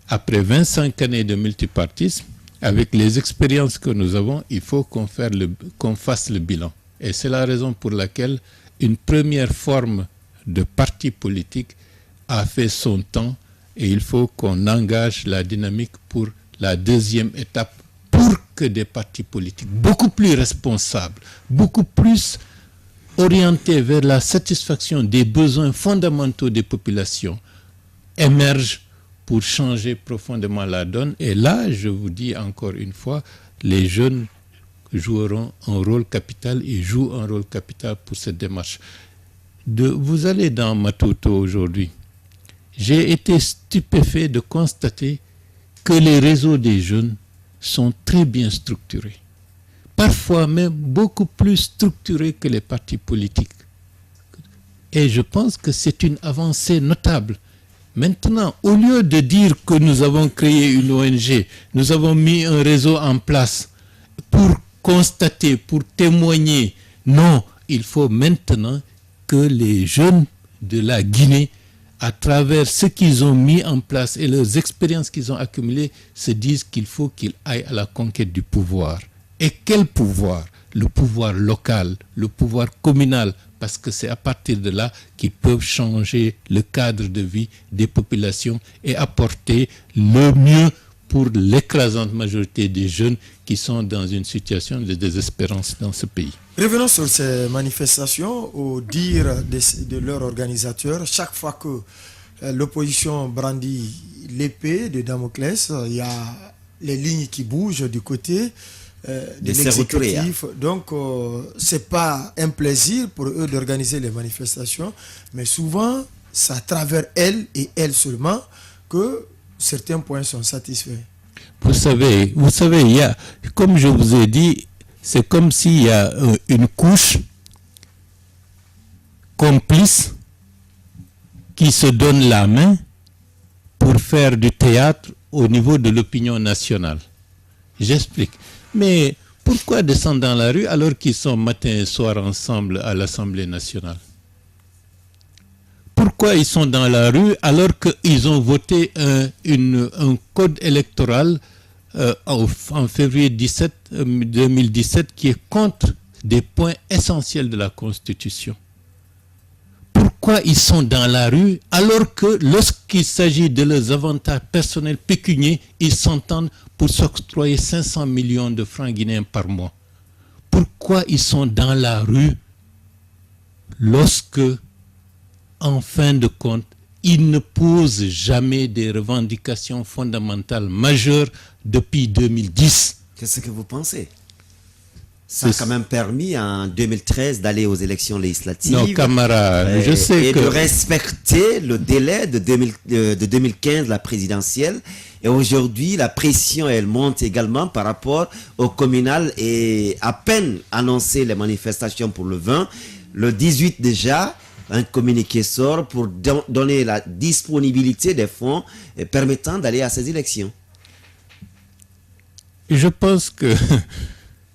[SPEAKER 9] après 25 années de multipartisme, avec les expériences que nous avons, il faut qu'on fasse le bilan. Et c'est la raison pour laquelle une première forme de parti politique a fait son temps, et il faut qu'on engage la dynamique pour la deuxième étape, pour que des partis politiques beaucoup plus responsables, beaucoup plus orientés vers la satisfaction des besoins fondamentaux des populations émergent pour changer profondément la donne. Et là, je vous dis encore une fois, les jeunes joueront un rôle capital et jouent un rôle capital pour cette démarche. Vous allez dans Matuto aujourd'hui. J'ai été stupéfait de constater que les réseaux des jeunes sont très bien structurés. Parfois même beaucoup plus structurés que les partis politiques. Et je pense que c'est une avancée notable. Maintenant, au lieu de dire que nous avons créé une ONG, nous avons mis un réseau en place pour constater, pour témoigner, non, il faut maintenant que les jeunes de la Guinée, à travers ce qu'ils ont mis en place et leurs expériences qu'ils ont accumulées, se disent qu'il faut qu'ils aillent à la conquête du pouvoir. Et quel pouvoir? Le pouvoir local, le pouvoir communal, parce que c'est à partir de là qu'ils peuvent changer le cadre de vie des populations et apporter le mieux pour l'écrasante majorité des jeunes qui sont dans une situation de désespérance dans ce pays.
[SPEAKER 2] Revenons sur ces manifestations. Au dire de leurs organisateurs, chaque fois que l'opposition brandit l'épée de Damoclès, il y a les lignes qui bougent du côté de l'exécutif. Donc, c'est pas un plaisir pour eux d'organiser les manifestations, mais souvent, c'est à travers elles et elles seulement que certains points sont satisfaits.
[SPEAKER 9] Vous savez, il y a, comme je vous ai dit, c'est comme s'il y a une couche complice qui se donne la main pour faire du théâtre au niveau de l'opinion nationale. J'explique. Mais pourquoi descendre dans la rue alors qu'ils sont matin et soir ensemble à l'Assemblée nationale? Pourquoi ils sont dans la rue alors qu'ils ont voté un code électoral en février 2017 qui est contre des points essentiels de la Constitution? Pourquoi ils sont dans la rue alors que lorsqu'il s'agit de leurs avantages personnels pécuniaires, ils s'entendent pour s'octroyer 500 millions de francs guinéens par mois? Pourquoi ils sont dans la rue lorsque, en fin de compte, ils ne posent jamais des revendications fondamentales majeures depuis 2010?
[SPEAKER 4] Qu'est-ce que vous pensez? Ça a quand même permis en 2013 d'aller aux élections législatives.
[SPEAKER 9] Non, camarades, je sais
[SPEAKER 4] et
[SPEAKER 9] que...
[SPEAKER 4] de respecter le délai de 2015, la présidentielle. Et aujourd'hui, la pression, elle monte également par rapport au communal. Et à peine annoncé les manifestations pour le 20, le 18 déjà, un communiqué sort pour donner la disponibilité des fonds permettant d'aller à ces élections.
[SPEAKER 9] Je pense que...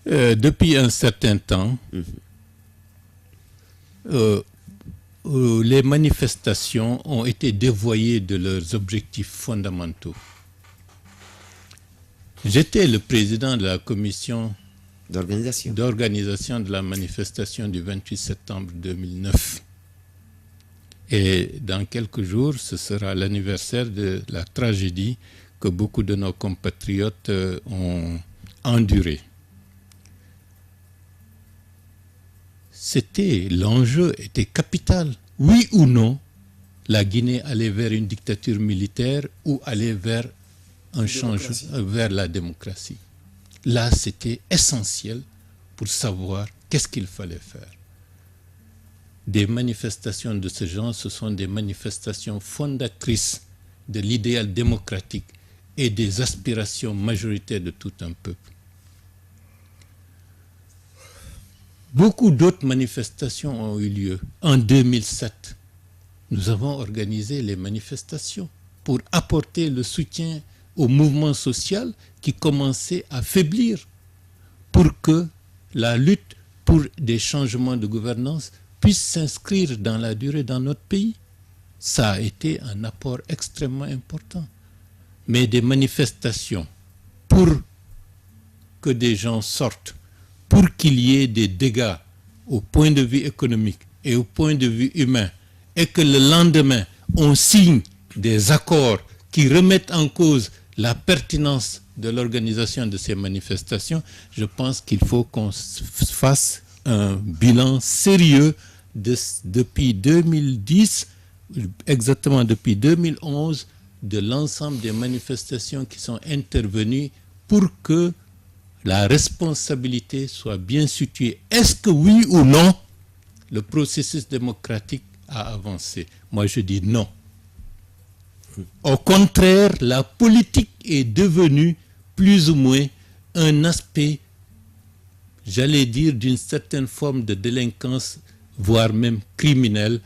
[SPEAKER 9] depuis un certain temps, les manifestations ont été dévoyées de leurs objectifs fondamentaux. J'étais le président de la commission d'organisation de la manifestation du 28 septembre 2009. Et dans quelques jours, ce sera l'anniversaire de la tragédie que beaucoup de nos compatriotes ont endurée. L'enjeu était capital. Oui ou non, la Guinée allait vers une dictature militaire ou allait vers un changement, vers la démocratie. Là, c'était essentiel pour savoir qu'est-ce qu'il fallait faire. Des manifestations de ce genre, ce sont des manifestations fondatrices de l'idéal démocratique et des aspirations majoritaires de tout un peuple. Beaucoup d'autres manifestations ont eu lieu. En 2007, nous avons organisé les manifestations pour apporter le soutien au mouvement social qui commençait à faiblir, pour que la lutte pour des changements de gouvernance puisse s'inscrire dans la durée dans notre pays. Ça a été un apport extrêmement important. Mais des manifestations pour que des gens sortent, pour qu'il y ait des dégâts au point de vue économique et au point de vue humain, et que le lendemain, on signe des accords qui remettent en cause la pertinence de l'organisation de ces manifestations, je pense qu'il faut qu'on fasse un bilan sérieux depuis 2010, exactement depuis 2011, de l'ensemble des manifestations qui sont intervenues pour que la responsabilité soit bien située. Est-ce que oui ou non, le processus démocratique a avancé? Moi, je dis non. Au contraire, la politique est devenue plus ou moins un aspect, j'allais dire, d'une certaine forme de délinquance, voire même criminelle,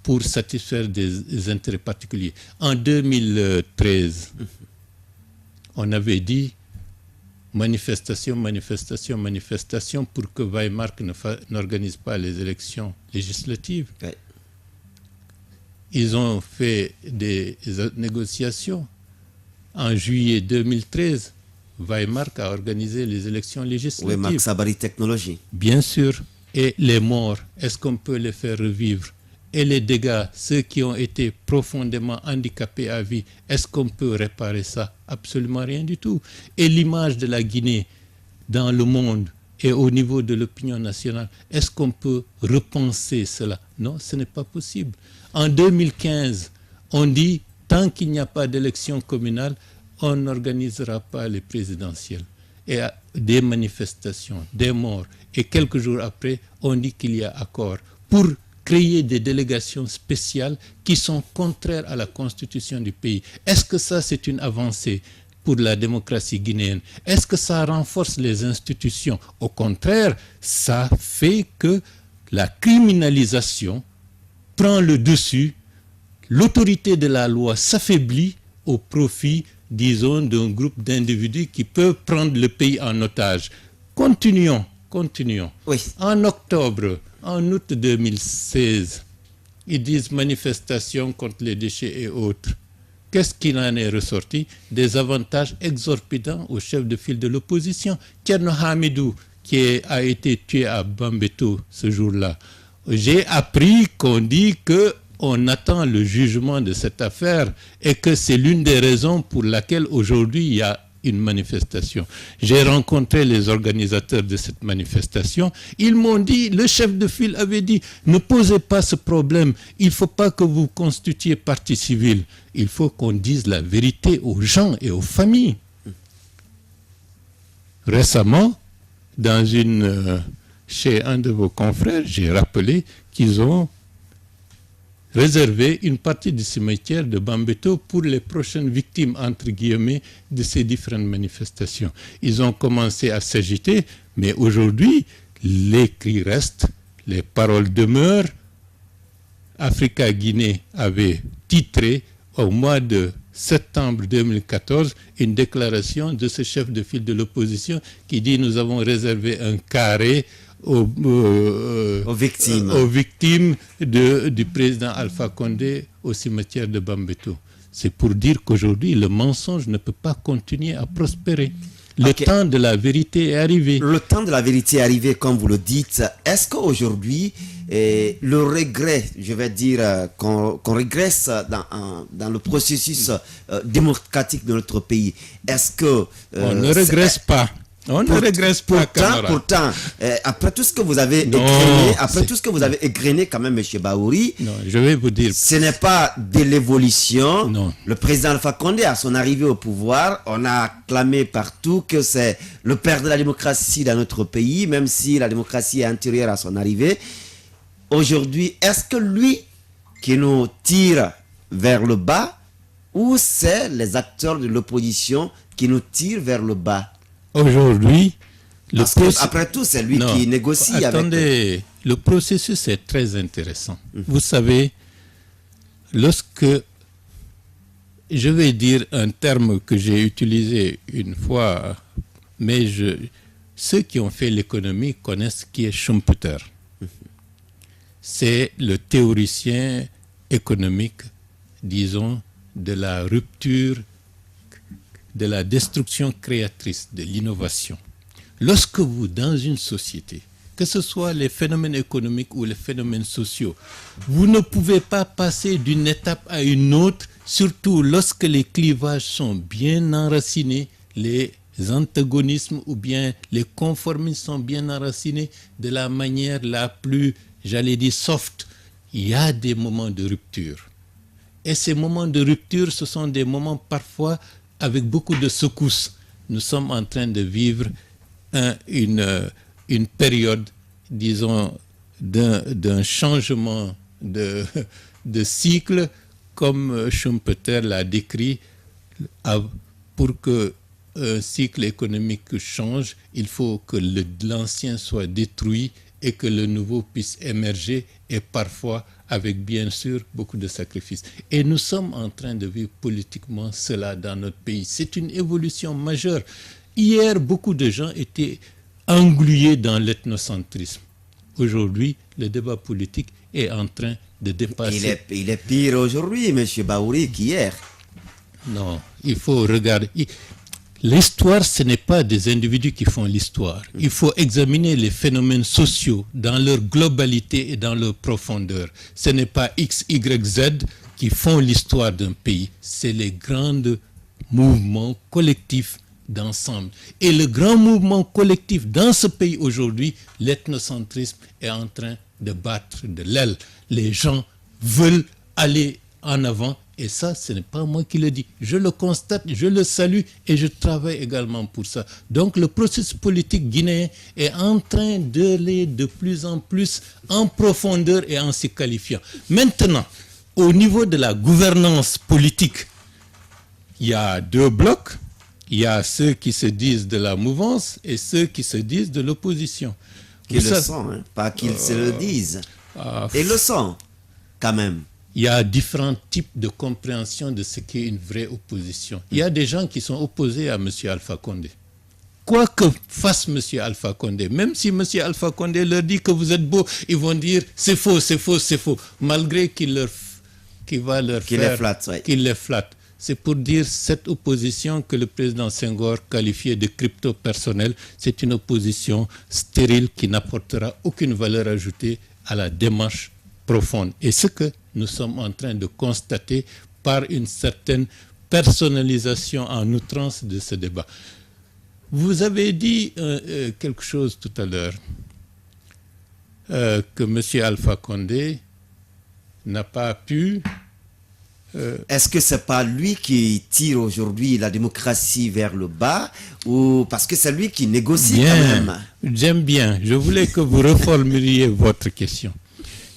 [SPEAKER 9] pour satisfaire des intérêts particuliers. En 2013, on avait dit manifestation pour que Weimar n'organise pas les élections législatives. Ouais. Ils ont fait des négociations. En juillet 2013, Weimar a organisé les élections législatives.
[SPEAKER 4] Weimar Sabari Technologie.
[SPEAKER 9] Bien sûr. Et les morts, est-ce qu'on peut les faire revivre? et les dégâts, ceux qui ont été profondément handicapés à vie, est-ce qu'on peut réparer ça? Absolument rien du tout. Et l'image de la Guinée dans le monde et au niveau de l'opinion nationale, est-ce qu'on peut repenser cela? Non, ce n'est pas possible. En 2015, on dit, tant qu'il n'y a pas d'élection communale, on n'organisera pas les présidentielles. Et des manifestations, des morts. Et quelques jours après, on dit qu'il y a accord pour créer des délégations spéciales qui sont contraires à la constitution du pays. Est-ce que ça, c'est une avancée pour la démocratie guinéenne? Est-ce que ça renforce les institutions? Au contraire, ça fait que la criminalisation prend le dessus, l'autorité de la loi s'affaiblit au profit, disons, d'un groupe d'individus qui peuvent prendre le pays en otage. Continuons.
[SPEAKER 4] Oui.
[SPEAKER 9] En août 2016, ils disent manifestation contre les déchets et autres. Qu'est-ce qu'il en est ressorti? Des avantages exorbitants au chef de file de l'opposition, Thierno Hamidou, qui a été tué à Bambeto ce jour-là. J'ai appris qu'on dit qu'on attend le jugement de cette affaire et que c'est l'une des raisons pour laquelle aujourd'hui il y a une manifestation. J'ai rencontré les organisateurs de cette manifestation. Ils m'ont dit, le chef de file avait dit, ne posez pas ce problème. Il ne faut pas que vous constituiez partie civile. Il faut qu'on dise la vérité aux gens et aux familles. Récemment, chez un de vos confrères, j'ai rappelé qu'ils ont réserver une partie du cimetière de Bambeto pour les prochaines victimes, entre guillemets, de ces différentes manifestations. Ils ont commencé à s'agiter, mais aujourd'hui, les cris restent, les paroles demeurent. Africa-Guinée avait titré au mois de septembre 2014 une déclaration de ce chef de file de l'opposition qui dit « Nous avons réservé un carré aux victimes du président Alpha Condé au cimetière de Bambeto ». C'est pour dire qu'aujourd'hui, le mensonge ne peut pas continuer à prospérer. Le temps de la vérité est arrivé.
[SPEAKER 4] Le temps de la vérité est arrivé, comme vous le dites. Est-ce qu'aujourd'hui, le regret, je vais dire, qu'on régresse dans le processus démocratique de notre pays, est-ce que...
[SPEAKER 9] on ne régresse pas. On ne régresse pas, camarade.
[SPEAKER 4] Pourtant, après tout ce que vous avez égrené quand même, M. Bahouri,
[SPEAKER 9] non, je vais vous dire,
[SPEAKER 4] ce n'est pas de l'évolution.
[SPEAKER 9] Non.
[SPEAKER 4] Le président Alpha Condé, à son arrivée au pouvoir, on a clamé partout que c'est le père de la démocratie dans notre pays, même si la démocratie est antérieure à son arrivée. Aujourd'hui, est-ce que lui qui nous tire vers le bas, ou c'est les acteurs de l'opposition qui nous tirent vers le bas?
[SPEAKER 9] Aujourd'hui,
[SPEAKER 4] après tout, c'est lui qui négocie avec...
[SPEAKER 9] Attendez, le processus est très intéressant. Vous savez, lorsque, je vais dire un terme que j'ai utilisé une fois, mais ceux qui ont fait l'économie connaissent qui est Schumpeter. C'est le théoricien économique, disons, de la rupture, de la destruction créatrice, de l'innovation. Lorsque vous, dans une société, que ce soit les phénomènes économiques ou les phénomènes sociaux, vous ne pouvez pas passer d'une étape à une autre, surtout lorsque les clivages sont bien enracinés, les antagonismes ou bien les conformismes sont bien enracinés de la manière la plus, j'allais dire, soft. Il y a des moments de rupture. Et ces moments de rupture, ce sont des moments parfois avec beaucoup de secousses. Nous sommes en train de vivre une période, disons, d'un changement de cycle, comme Schumpeter l'a décrit. Pour que un cycle économique change, il faut que l'ancien soit détruit et que le nouveau puisse émerger, et parfois avec bien sûr beaucoup de sacrifices. Et nous sommes en train de vivre politiquement cela dans notre pays. C'est une évolution majeure. Hier, beaucoup de gens étaient englués dans l'ethnocentrisme. Aujourd'hui, le débat politique est en train de dépasser...
[SPEAKER 4] Il est pire aujourd'hui, M. Bahouri, qu'hier.
[SPEAKER 9] Non, il faut regarder... L'histoire, ce n'est pas des individus qui font l'histoire. Il faut examiner les phénomènes sociaux dans leur globalité et dans leur profondeur. Ce n'est pas X, Y, Z qui font l'histoire d'un pays. C'est les grands mouvements collectifs d'ensemble. Et le grand mouvement collectif dans ce pays aujourd'hui, l'ethnocentrisme, est en train de battre de l'aile. Les gens veulent aller en avant. Et ça, ce n'est pas moi qui le dis. Je le constate, je le salue et je travaille également pour ça. Donc le processus politique guinéen est en train d'aller de plus en plus en profondeur et en se qualifiant. Maintenant, au niveau de la gouvernance politique, il y a deux blocs. Il y a ceux qui se disent de la mouvance et ceux qui se disent de l'opposition.
[SPEAKER 4] Qu'ils le sont, hein? Pas qu'ils se le disent. Ils le sont, quand même.
[SPEAKER 9] Il y a différents types de compréhension de ce qu'est une vraie opposition. Il y a des gens qui sont opposés à M. Alpha Condé. Quoi que fasse M. Alpha Condé, même si M. Alpha Condé leur dit que vous êtes beau, ils vont dire c'est faux, c'est faux, c'est faux, malgré qu'il les flatte. C'est pour dire cette opposition que le président Senghor qualifiait de crypto-personnelle, c'est une opposition stérile qui n'apportera aucune valeur ajoutée à la démarche profonde. Et ce que nous sommes en train de constater par une certaine personnalisation en outrance de ce débat. Vous avez dit quelque chose tout à l'heure, que M. Alpha Condé n'a pas pu...
[SPEAKER 4] Est-ce que ce n'est pas lui qui tire aujourd'hui la démocratie vers le bas, ou parce que c'est lui qui négocie
[SPEAKER 9] bien,
[SPEAKER 4] quand même?
[SPEAKER 9] J'aime bien. Je voulais que vous reformuliez votre question.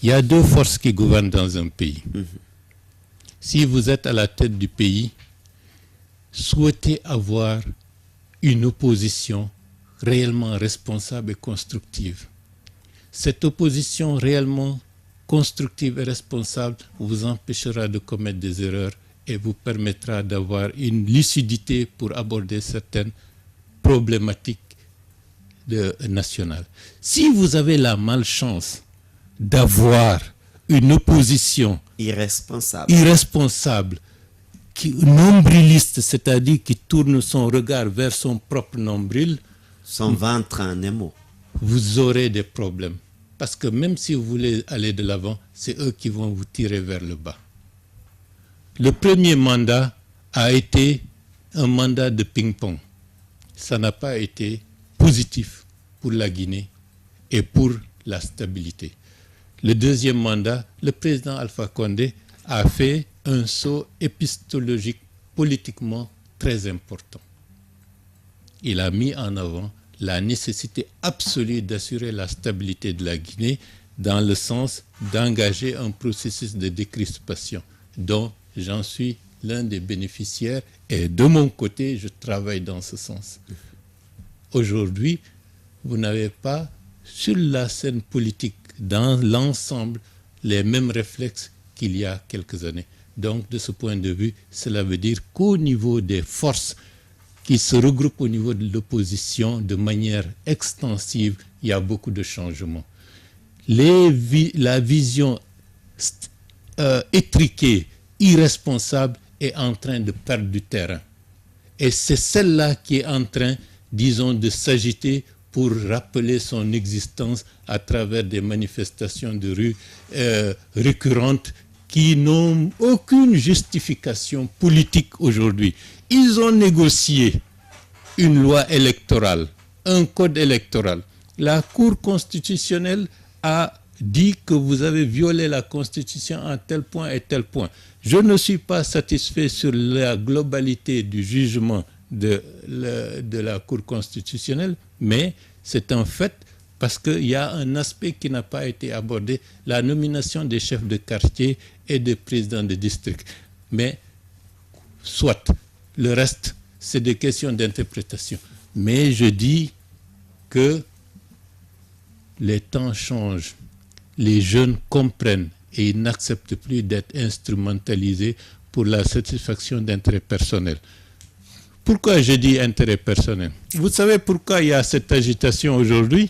[SPEAKER 9] Il y a deux forces qui gouvernent dans un pays. Si vous êtes à la tête du pays, souhaitez avoir une opposition réellement responsable et constructive. Cette opposition réellement constructive et responsable vous empêchera de commettre des erreurs et vous permettra d'avoir une lucidité pour aborder certaines problématiques nationales. Si vous avez la malchance d'avoir une opposition irresponsable, nombriliste, c'est-à-dire qui tourne son regard vers son propre nombril,
[SPEAKER 4] son ventre en émaux,
[SPEAKER 9] vous aurez des problèmes. Parce que même si vous voulez aller de l'avant, c'est eux qui vont vous tirer vers le bas. Le premier mandat a été un mandat de ping-pong. Ça n'a pas été positif pour la Guinée et pour la stabilité. Le deuxième mandat, le président Alpha Condé a fait un saut épistologique politiquement très important. Il a mis en avant la nécessité absolue d'assurer la stabilité de la Guinée dans le sens d'engager un processus de décrispation dont j'en suis l'un des bénéficiaires et de mon côté, je travaille dans ce sens. Aujourd'hui, vous n'avez pas sur la scène politique dans l'ensemble les mêmes réflexes qu'il y a quelques années. Donc, de ce point de vue, cela veut dire qu'au niveau des forces qui se regroupent au niveau de l'opposition de manière extensive, il y a beaucoup de changements. La vision étriquée, irresponsable, est en train de perdre du terrain. Et c'est celle-là qui est en train, disons, de s'agiter pour rappeler son existence à travers des manifestations de rue récurrentes qui n'ont aucune justification politique aujourd'hui. Ils ont négocié une loi électorale, un code électoral. La Cour constitutionnelle a dit que vous avez violé la Constitution à tel point et tel point. Je ne suis pas satisfait sur la globalité du jugement de la Cour constitutionnelle, mais c'est un fait parce qu'il y a un aspect qui n'a pas été abordé, la nomination des chefs de quartier et des présidents de district. Mais soit, le reste, c'est des questions d'interprétation. Mais je dis que les temps changent, les jeunes comprennent et ils n'acceptent plus d'être instrumentalisés pour la satisfaction d'intérêts personnels. Pourquoi je dis intérêt personnel? Vous savez pourquoi il y a cette agitation aujourd'hui?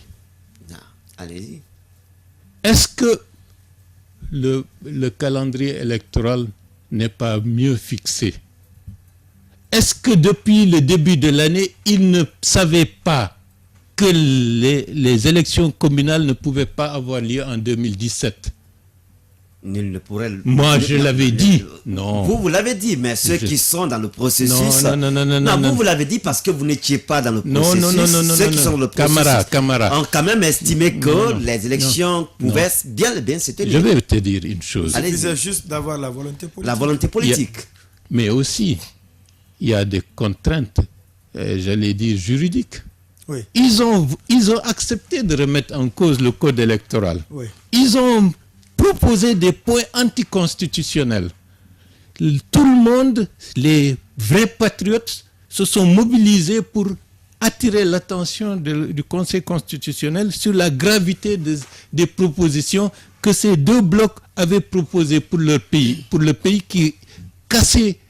[SPEAKER 4] Non, allez-y.
[SPEAKER 9] Est-ce que le calendrier électoral n'est pas mieux fixé? Est-ce que depuis le début de l'année, ils ne savaient pas que les élections communales ne pouvaient pas avoir lieu en 2017?
[SPEAKER 4] Nul ne pourrait.
[SPEAKER 9] Moi, je l'avais dit. Non.
[SPEAKER 4] Vous l'avez dit, mais ceux qui sont dans le processus.
[SPEAKER 9] Non,
[SPEAKER 4] vous l'avez dit parce que vous n'étiez pas dans le processus.
[SPEAKER 9] Non.
[SPEAKER 4] Ceux qui sont dans le processus.
[SPEAKER 9] Camarade.
[SPEAKER 4] Ont quand même estimé que les élections pouvaient bien se tenir.
[SPEAKER 9] Je vais te dire une chose.
[SPEAKER 2] Il suffisait juste d'avoir la volonté politique.
[SPEAKER 4] La volonté politique.
[SPEAKER 9] Mais aussi, il y a des contraintes, j'allais dire, juridiques.
[SPEAKER 2] Oui.
[SPEAKER 9] Ils ont accepté de remettre en cause le code électoral.
[SPEAKER 2] Oui.
[SPEAKER 9] Ils ont proposé des points anticonstitutionnels. Tout le monde, les vrais patriotes, se sont mobilisés pour attirer l'attention du Conseil constitutionnel sur la gravité des propositions que ces deux blocs avaient proposées pour leur pays, pour le pays qui cassait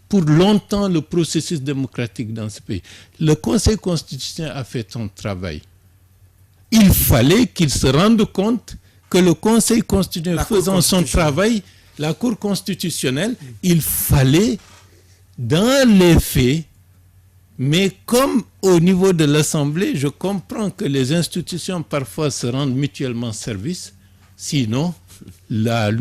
[SPEAKER 9] pour longtemps le processus démocratique dans ce pays. Le Conseil constitutionnel a fait son travail. Il fallait qu'il se rende compte que le Conseil constitutionnel faisant son travail, la Cour constitutionnelle, il fallait, dans les faits, mais comme au niveau de l'Assemblée, je comprends que les institutions parfois se rendent mutuellement service, sinon le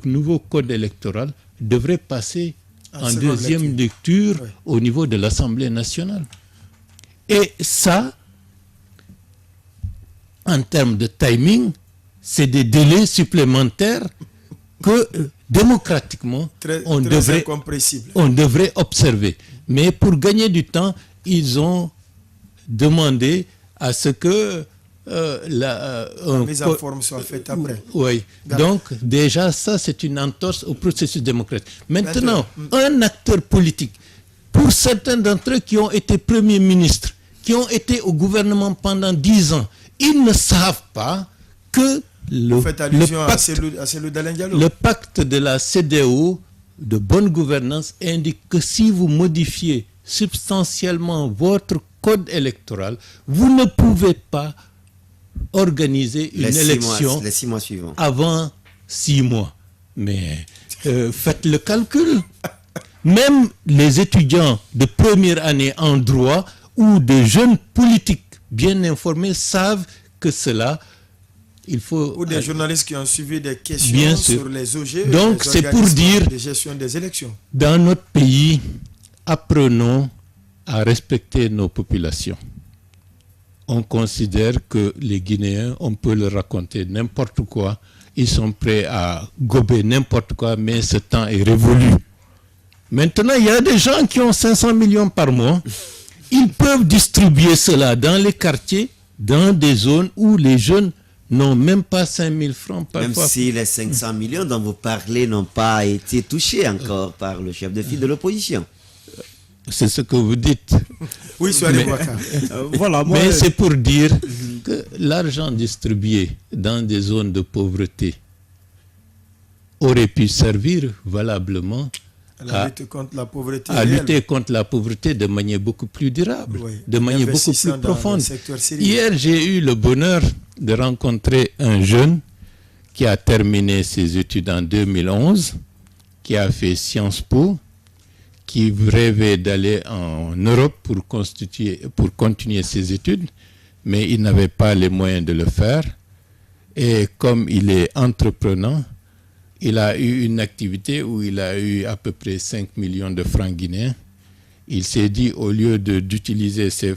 [SPEAKER 9] nouveau code électoral devrait passer en deuxième lecture au niveau de l'Assemblée nationale. Et ça, en termes de timing, c'est des délais supplémentaires que démocratiquement on devrait observer. Mais pour gagner du temps, ils ont demandé à ce que
[SPEAKER 2] la mise en forme soit faite après.
[SPEAKER 9] Oui. Donc déjà ça c'est une entorse au processus démocratique. Maintenant, un acteur politique, pour certains d'entre eux qui ont été premiers ministres, qui ont été au gouvernement pendant 10 ans, ils ne savent pas que le pacte de la CEDEAO de bonne gouvernance indique que si vous modifiez substantiellement votre code électoral, vous ne pouvez pas organiser une élection
[SPEAKER 4] les 6 mois suivants.
[SPEAKER 9] Avant 6 mois. Mais faites le calcul. Même les étudiants de première année en droit ou de jeunes politiques bien informés savent que cela, il faut...
[SPEAKER 2] Ou des journalistes qui ont suivi des questions sur les OG,
[SPEAKER 9] donc c'est pour dire,
[SPEAKER 2] de gestion des élections.
[SPEAKER 9] Dans notre pays, apprenons à respecter nos populations. On considère que les Guinéens, on peut leur raconter n'importe quoi, ils sont prêts à gober n'importe quoi, mais ce temps est révolu. Maintenant, il y a des gens qui ont 500 millions par mois, ils peuvent distribuer cela dans les quartiers, dans des zones où les jeunes n'ont même pas 5 000 francs par
[SPEAKER 4] mois. Même si les 500 millions dont vous parlez n'ont pas été touchés encore par le chef de file de l'opposition.
[SPEAKER 9] C'est ce que vous dites.
[SPEAKER 2] Oui, soyez
[SPEAKER 3] voilà,
[SPEAKER 9] mais c'est pour dire que l'argent distribué dans des zones de pauvreté aurait pu servir valablement
[SPEAKER 2] à lutter contre la pauvreté,
[SPEAKER 9] de manière beaucoup plus durable, de manière beaucoup plus profonde. Hier, j'ai eu le bonheur de rencontrer un jeune qui a terminé ses études en 2011, qui a fait Sciences Po, qui rêvait d'aller en Europe pour continuer ses études, mais il n'avait pas les moyens de le faire. Et comme il est entrepreneur, il a eu une activité où il a eu à peu près 5 millions de francs guinéens. Il s'est dit, au lieu d'utiliser ces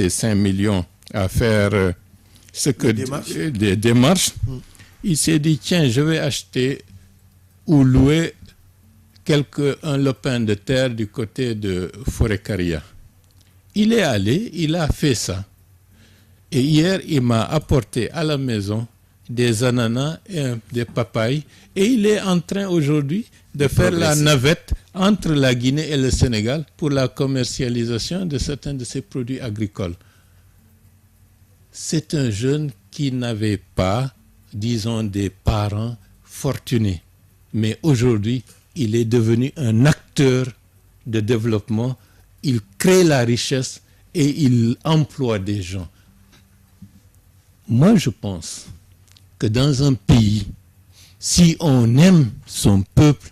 [SPEAKER 9] 5 millions à faire des démarches, il s'est dit, tiens, je vais acheter ou louer un lopin de terre du côté de Forêt-Caria. Il est allé, il a fait ça. Et hier, il m'a apporté à la maison des ananas et des papayes. Et il est en train aujourd'hui de faire la navette entre la Guinée et le Sénégal pour la commercialisation de certains de ses produits agricoles. C'est un jeune qui n'avait pas, disons, des parents fortunés. Mais aujourd'hui, il est devenu un acteur de développement. Il crée la richesse et il emploie des gens. Moi, je pense que dans un pays, si on aime son peuple,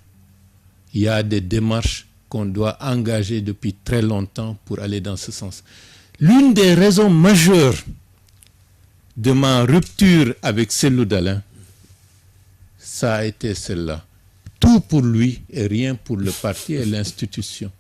[SPEAKER 9] il y a des démarches qu'on doit engager depuis très longtemps pour aller dans ce sens. L'une des raisons majeures de ma rupture avec Cellou Dalein, ça a été celle-là. Tout pour lui et rien pour le parti et l'institution.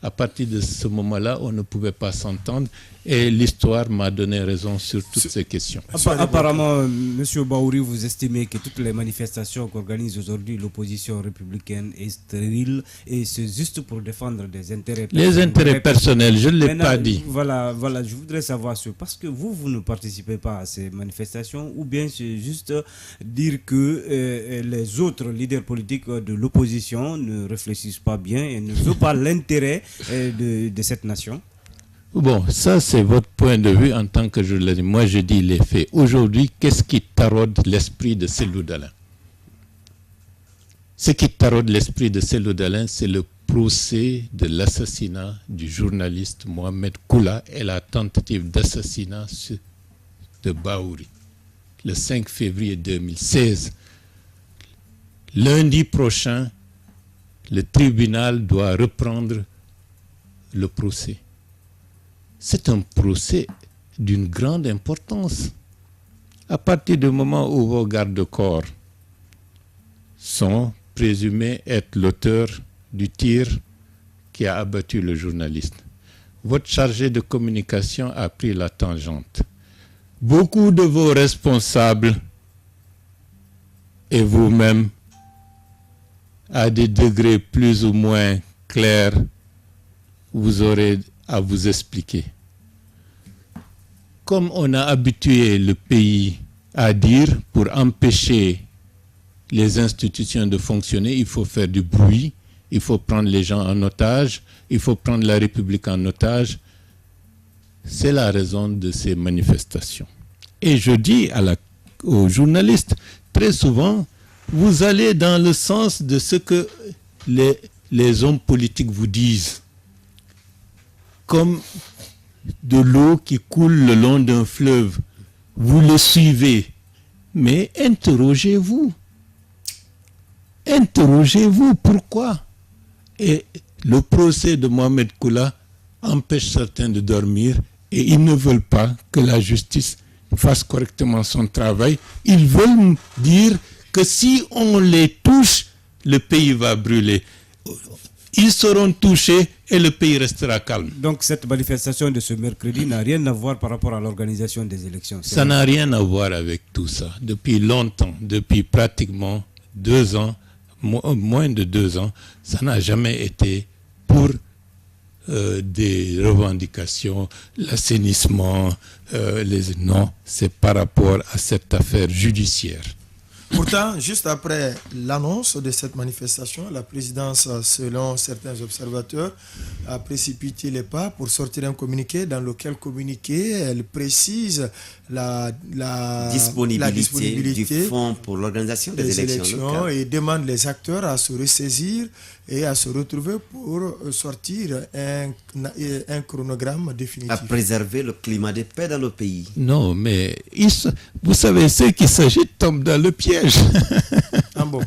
[SPEAKER 9] À partir de ce moment-là, on ne pouvait pas s'entendre et l'histoire m'a donné raison sur toutes ces questions.
[SPEAKER 3] Apparemment, M. Baouri, vous estimez que toutes les manifestations qu'organise aujourd'hui l'opposition républicaine est stérile et c'est juste pour défendre des intérêts personnels.
[SPEAKER 9] Les intérêts personnels, je ne l'ai pas dit.
[SPEAKER 3] Voilà, je voudrais savoir parce que vous ne participez pas à ces manifestations ou bien c'est juste dire que les autres leaders politiques de l'opposition ne réfléchissent pas bien et ne veulent pas l'intérêt de cette nation.
[SPEAKER 9] Bon, ça c'est votre point de vue en tant que journaliste. Moi je dis les faits. Aujourd'hui, qu'est-ce qui taraude l'esprit de Cellou Dalein? Ce qui taraude l'esprit de Cellou Dalein, c'est le procès de l'assassinat du journaliste Mohamed Koula et la tentative d'assassinat de Baouri, le 5 février 2016. Lundi prochain, le tribunal doit reprendre le procès. C'est un procès d'une grande importance. À partir du moment où vos gardes-corps sont présumés être l'auteur du tir qui a abattu le journaliste, votre chargé de communication a pris la tangente. Beaucoup de vos responsables et vous-même, à des degrés plus ou moins clairs, vous aurez à vous expliquer. Comme on a habitué le pays à dire, pour empêcher les institutions de fonctionner, il faut faire du bruit, il faut prendre les gens en otage, il faut prendre la République en otage. C'est la raison de ces manifestations. Et je dis aux journalistes, très souvent, vous allez dans le sens de ce que les hommes politiques vous disent. Comme de l'eau qui coule le long d'un fleuve. Vous le suivez. Mais interrogez-vous. Interrogez-vous. Pourquoi? Et le procès de Mohamed Koula empêche certains de dormir et ils ne veulent pas que la justice fasse correctement son travail. Ils veulent dire que si on les touche, le pays va brûler. Ils seront touchés et le pays restera calme.
[SPEAKER 3] Donc cette manifestation de ce mercredi n'a rien à voir par rapport à l'organisation des élections.
[SPEAKER 9] Ça n'a rien à voir avec tout ça. Depuis longtemps, depuis pratiquement 2 ans, moins de 2 ans, ça n'a jamais été pour des revendications, l'assainissement, non, c'est par rapport à cette affaire judiciaire.
[SPEAKER 2] Pourtant, juste après l'annonce de cette manifestation, la présidence, selon certains observateurs, a précipité les pas pour sortir un communiqué dans lequel elle précise la disponibilité
[SPEAKER 4] du fonds pour l'organisation des élections
[SPEAKER 2] et demande les acteurs à se ressaisir et à se retrouver pour sortir un chronogramme définitif.
[SPEAKER 4] À préserver le climat de paix dans le pays.
[SPEAKER 9] Non, mais vous savez, ceux qui s'agitent tombent dans le piège.
[SPEAKER 2] Ah bon?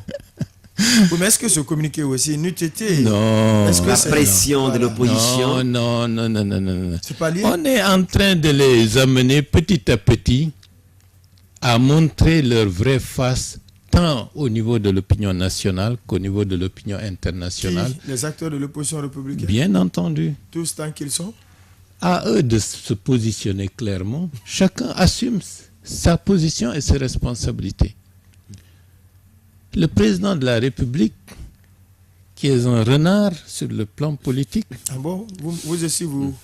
[SPEAKER 2] Mais est-ce que ce communiqué aussi n'eût été...
[SPEAKER 9] Non.
[SPEAKER 4] La pression de l'opposition?
[SPEAKER 9] Non.
[SPEAKER 2] C'est pas lié?
[SPEAKER 9] On est en train de les amener petit à petit à montrer leur vraie face, tant au niveau de l'opinion nationale qu'au niveau de l'opinion internationale.
[SPEAKER 2] Les acteurs de l'opposition républicaine?
[SPEAKER 9] Bien entendu.
[SPEAKER 2] Tous tant qu'ils sont?
[SPEAKER 9] À eux de se positionner clairement. Chacun assume sa position et ses responsabilités. Le président de la République, qui est un renard sur le plan politique.
[SPEAKER 2] Ah bon? Vous aussi, vous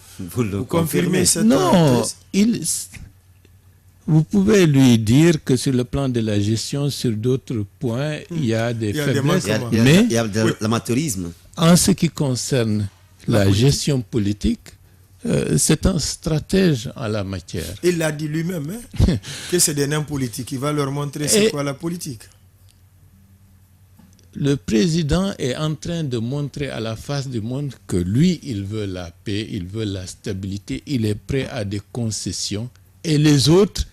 [SPEAKER 4] le
[SPEAKER 2] confirmez cette
[SPEAKER 9] Non,
[SPEAKER 2] thèse?
[SPEAKER 9] Vous pouvez lui dire que sur le plan de la gestion, sur d'autres points, il y a des faiblesses.
[SPEAKER 4] Il y a de l'amateurisme.
[SPEAKER 9] En ce qui concerne la gestion politique, c'est un stratège en la matière.
[SPEAKER 2] Il l'a dit lui-même, que c'est des nains politiques. Il va leur montrer c'est quoi la politique.
[SPEAKER 9] Le président est en train de montrer à la face du monde que lui, il veut la paix, il veut la stabilité, il est prêt à des concessions. Et les autres,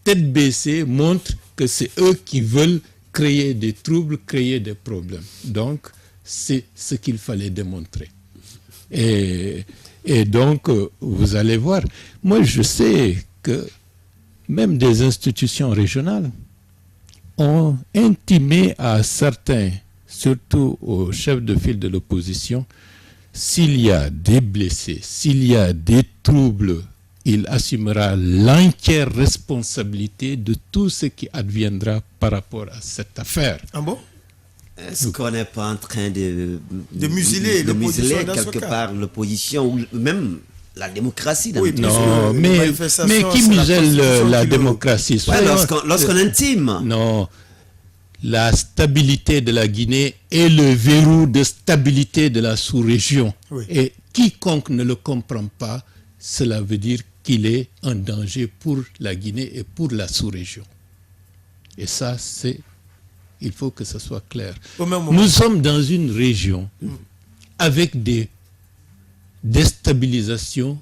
[SPEAKER 9] tête baissée, montrent que c'est eux qui veulent créer des troubles, créer des problèmes. Donc, c'est ce qu'il fallait démontrer. Et donc, vous allez voir, moi je sais que même des institutions régionales ont intimé à certains, surtout aux chefs de file de l'opposition, s'il y a des blessés, s'il y a des troubles, il assumera l'entière responsabilité de tout ce qui adviendra par rapport à cette affaire.
[SPEAKER 2] Ah bon?
[SPEAKER 4] Est-ce qu'on n'est pas en train de
[SPEAKER 2] museler l'opposition dans
[SPEAKER 4] quelque
[SPEAKER 2] ce cas?
[SPEAKER 4] part l'opposition ou même la démocratie dans notre
[SPEAKER 9] Non, mais qui muselle la démocratie?
[SPEAKER 4] Lorsqu'on intime.
[SPEAKER 9] Non, la stabilité de la Guinée est le verrou de stabilité de la sous-région.
[SPEAKER 2] Oui.
[SPEAKER 9] Et quiconque ne le comprend pas, cela veut dire qu'il est un danger pour la Guinée et pour la sous-région. Et ça, il faut que ce soit clair. Nous sommes dans une région avec des déstabilisations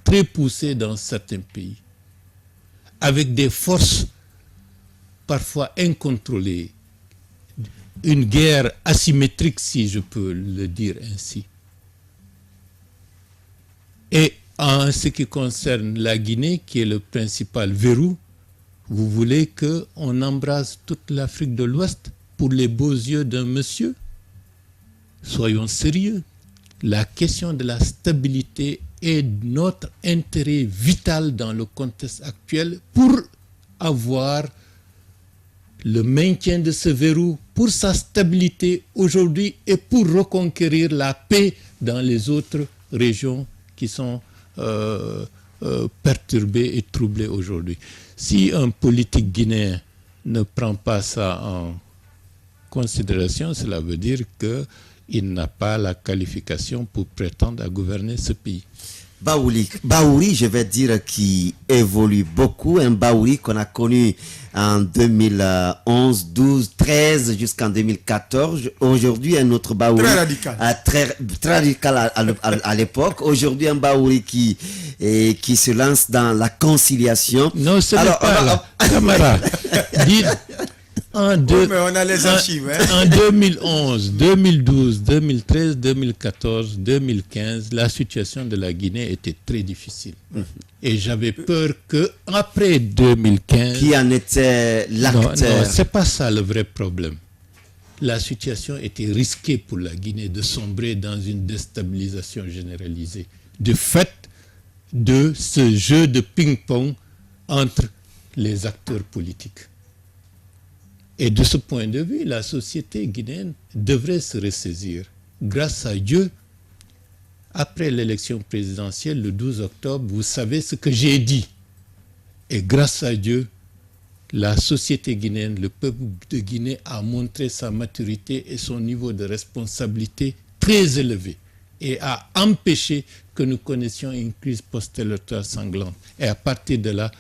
[SPEAKER 9] très poussées dans certains pays, avec des forces parfois incontrôlées, une guerre asymétrique, si je peux le dire ainsi. Et en ce qui concerne la Guinée, qui est le principal verrou, vous voulez qu'on embrasse toute l'Afrique de l'Ouest pour les beaux yeux d'un monsieur? Soyons sérieux. La question de la stabilité est notre intérêt vital dans le contexte actuel pour avoir le maintien de ce verrou, pour sa stabilité aujourd'hui et pour reconquérir la paix dans les autres régions qui sont perturbées et troublées aujourd'hui. Si un politique guinéen ne prend pas ça en considération, cela veut dire qu'il n'a pas la qualification pour prétendre à gouverner ce pays.
[SPEAKER 4] Baouri, je vais dire, qui évolue beaucoup. Un Baouri qu'on a connu en 2011, 12, 13 jusqu'en 2014. Aujourd'hui, un autre Baouri.
[SPEAKER 2] Très radical.
[SPEAKER 4] Très radical à l'époque. Aujourd'hui, un Baouri qui se lance dans la conciliation.
[SPEAKER 9] Non, ce n'est pas là. Camara,
[SPEAKER 2] mais on a les archives.
[SPEAKER 9] En 2011, 2012, 2013, 2014, 2015, la situation de la Guinée était très difficile. Et j'avais peur qu'après 2015...
[SPEAKER 4] Qui en était l'acteur?
[SPEAKER 9] Non, c'est pas ça le vrai problème. La situation était risquée pour la Guinée de sombrer dans une déstabilisation généralisée. Du fait de ce jeu de ping-pong entre les acteurs politiques. Et de ce point de vue, la société guinéenne devrait se ressaisir. Grâce à Dieu, après l'élection présidentielle, le 12 octobre, vous savez ce que j'ai dit. Et grâce à Dieu, la société guinéenne, le peuple de Guinée a montré sa maturité et son niveau de responsabilité très élevé et a empêché que nous connaissions une crise post-électorale sanglante. Et à partir de là,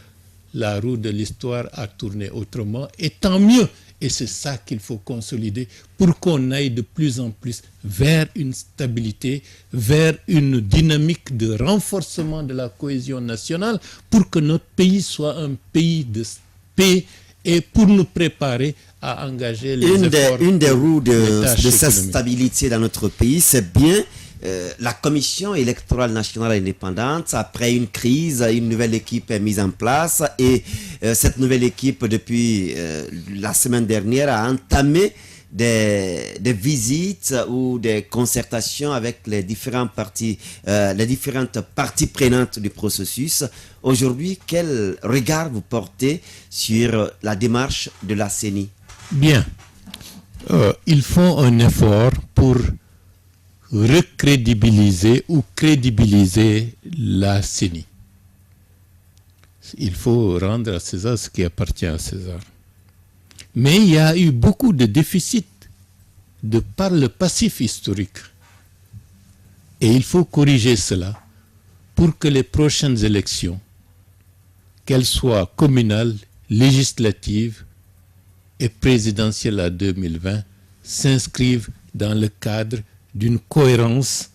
[SPEAKER 9] la roue de l'histoire a tourné autrement, et tant mieux. Et c'est ça qu'il faut consolider pour qu'on aille de plus en plus vers une stabilité, vers une dynamique de renforcement de la cohésion nationale, pour que notre pays soit un pays de paix et pour nous préparer à engager les efforts.
[SPEAKER 4] Une des roues de cette stabilité dans notre pays, c'est bien la Commission électorale nationale indépendante. Après une crise, une nouvelle équipe est mise en place, et cette nouvelle équipe, depuis la semaine dernière, a entamé des visites ou des concertations avec les différentes parties prenantes du processus. Aujourd'hui, quel regard vous portez sur la démarche de la CENI?
[SPEAKER 9] Bien. Ils font un effort pour recrédibiliser ou crédibiliser la CENI. Il faut rendre à César ce qui appartient à César. Mais il y a eu beaucoup de déficits de par le passif historique. Et il faut corriger cela pour que les prochaines élections, qu'elles soient communales, législatives et présidentielles à 2020, s'inscrivent dans le cadre d'une cohérence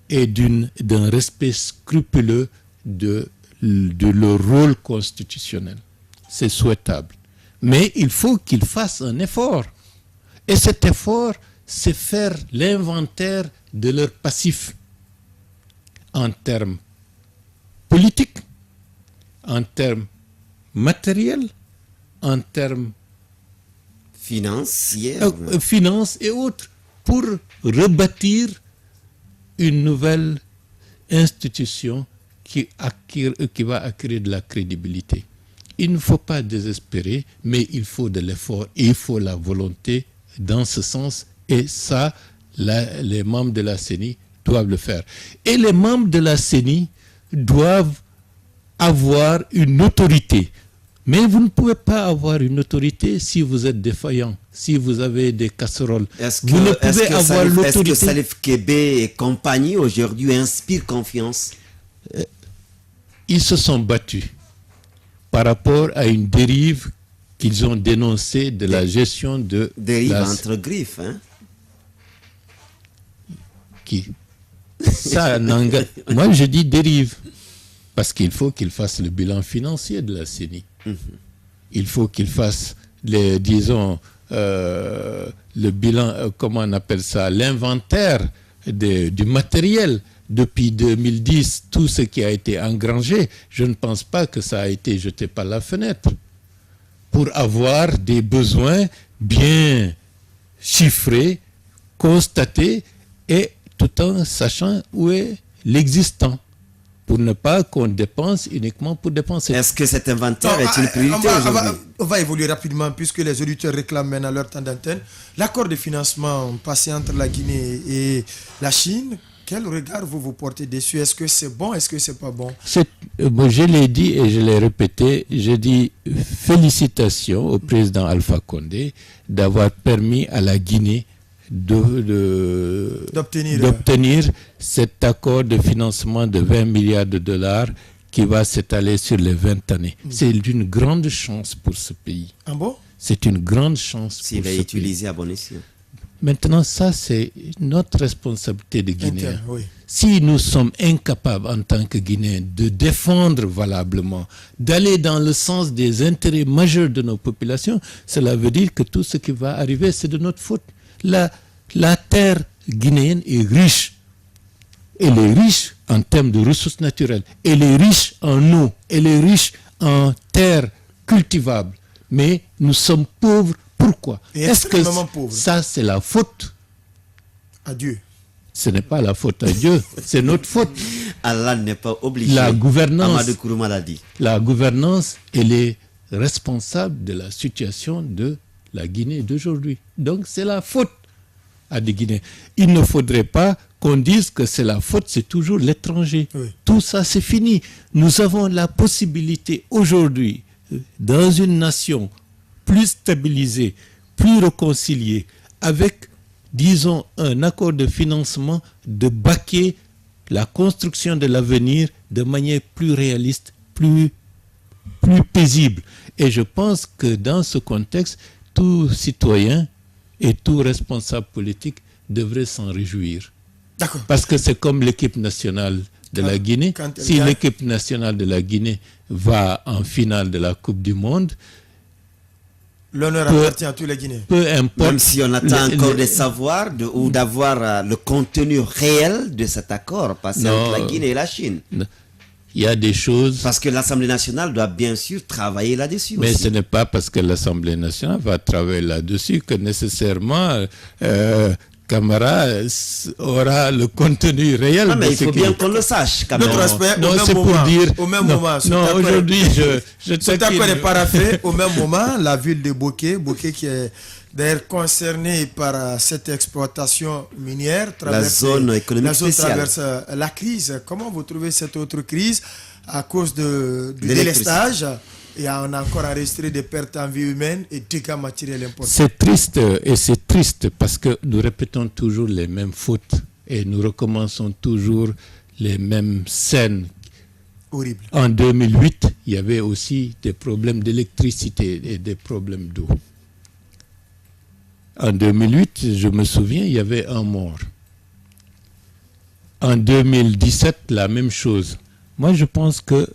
[SPEAKER 9] et d'un respect scrupuleux de leur rôle constitutionnel. C'est souhaitable. Mais il faut qu'ils fassent un effort. Et cet effort, c'est faire l'inventaire de leur passif en termes politiques, en termes matériels, en termes
[SPEAKER 4] financiers,
[SPEAKER 9] finances et autres, pour rebâtir une nouvelle institution qui va acquérir de la crédibilité. Il ne faut pas désespérer, mais il faut de l'effort et il faut la volonté dans ce sens. Et ça, les membres de la CENI doivent le faire. Et les membres de la CENI doivent avoir une autorité. Mais vous ne pouvez pas avoir une autorité si vous êtes défaillant, si vous avez des casseroles. Vous ne pouvez avoir l'autorité.
[SPEAKER 4] Est-ce que Salif Kébé et compagnie aujourd'hui inspirent confiance?
[SPEAKER 9] Ils se sont battus par rapport à une dérive qu'ils ont dénoncée de la gestion de...
[SPEAKER 4] Dérive entre griffes, hein?
[SPEAKER 9] Qui? Ça n'engage... Moi, je dis dérive. Parce qu'il faut qu'ils fassent le bilan financier de la CENI. Il faut qu'ils fassent, le bilan, comment on appelle ça, l'inventaire du matériel. Depuis 2010, tout ce qui a été engrangé, je ne pense pas que ça a été jeté par la fenêtre. Pour avoir des besoins bien chiffrés, constatés, et tout en sachant où est l'existant. Pour ne pas qu'on dépense uniquement pour dépenser.
[SPEAKER 4] Est-ce que cet inventaire est une priorité aujourd'hui?
[SPEAKER 2] On va évoluer rapidement puisque les auditeurs réclament maintenant leur temps d'antenne. L'accord de financement passé entre la Guinée et la Chine, quel regard vous portez dessus? Est-ce que c'est bon? Est-ce que c'est pas bon?
[SPEAKER 9] Je l'ai dit et je l'ai répété. Je dis félicitations au président Alpha Condé d'avoir permis à la Guinée d'obtenir cet accord de financement de 20 milliards de dollars qui va s'étaler sur les 20 années. C'est une grande chance pour ce pays.
[SPEAKER 2] Ah bon?
[SPEAKER 9] C'est une grande chance
[SPEAKER 4] s'il est utilisé à bon escient.
[SPEAKER 9] Maintenant, ça, c'est notre responsabilité de Guinéens.
[SPEAKER 2] Oui.
[SPEAKER 9] Si nous sommes incapables en tant que Guinéens de défendre valablement, d'aller dans le sens des intérêts majeurs de nos populations, cela veut dire que tout ce qui va arriver, c'est de notre faute. La terre guinéenne est riche. Elle est riche en termes de ressources naturelles. Elle est riche en eau. Elle est riche en terres cultivables. Mais nous sommes pauvres. Pourquoi? Est-ce que ça, c'est la faute
[SPEAKER 2] à Dieu?
[SPEAKER 9] Ce n'est pas la faute à Dieu, c'est notre faute.
[SPEAKER 4] Allah n'est pas obligé.
[SPEAKER 9] La gouvernance,
[SPEAKER 4] Amadou Kourouma l'a dit.
[SPEAKER 9] La gouvernance, elle est responsable de la situation de la Guinée d'aujourd'hui. Donc, c'est la faute à des Guinéens. Il ne faudrait pas qu'on dise que c'est la faute, c'est toujours l'étranger. Oui. Tout ça, c'est fini. Nous avons la possibilité aujourd'hui, dans une nation plus stabilisée, plus réconciliée, avec, disons, un accord de financement, de baquer la construction de l'avenir de manière plus réaliste, plus paisible. Et je pense que dans ce contexte, tout citoyen et tout responsable politique devrait s'en réjouir.
[SPEAKER 2] D'accord.
[SPEAKER 9] Parce que c'est comme l'équipe nationale de la Guinée. Si l'équipe nationale de la Guinée va en finale de la Coupe du Monde,
[SPEAKER 2] l'honneur appartient à tous les Guinéens.
[SPEAKER 9] Peu importe.
[SPEAKER 4] Même si on attend encore de savoir ou d'avoir le contenu réel de cet accord passé entre la Guinée et la Chine.
[SPEAKER 9] Il y a des choses...
[SPEAKER 4] Parce que l'Assemblée nationale doit bien sûr travailler là-dessus.
[SPEAKER 9] Mais
[SPEAKER 4] aussi.
[SPEAKER 9] Ce n'est pas parce que l'Assemblée nationale va travailler là-dessus que nécessairement Camara aura le contenu réel.
[SPEAKER 4] Non, mais il faut bien qu'on le sache.
[SPEAKER 2] Notre aspect, au même moment.
[SPEAKER 9] Non, aujourd'hui,
[SPEAKER 2] cet accord est paraphé. Au même moment, la ville de Boké qui est d'ailleurs concernée par cette exploitation minière,
[SPEAKER 4] la zone économique spéciale.
[SPEAKER 2] Traverse la crise. Comment vous trouvez cette autre crise à cause du délestage? Et on a encore enregistré des pertes en vie humaine et dégâts matériels importants.
[SPEAKER 9] C'est triste parce que nous répétons toujours les mêmes fautes et nous recommençons toujours les mêmes scènes.
[SPEAKER 2] Horrible.
[SPEAKER 9] En 2008, il y avait aussi des problèmes d'électricité et des problèmes d'eau. En 2008, je me souviens, il y avait un mort. En 2017, la même chose. Moi, je pense que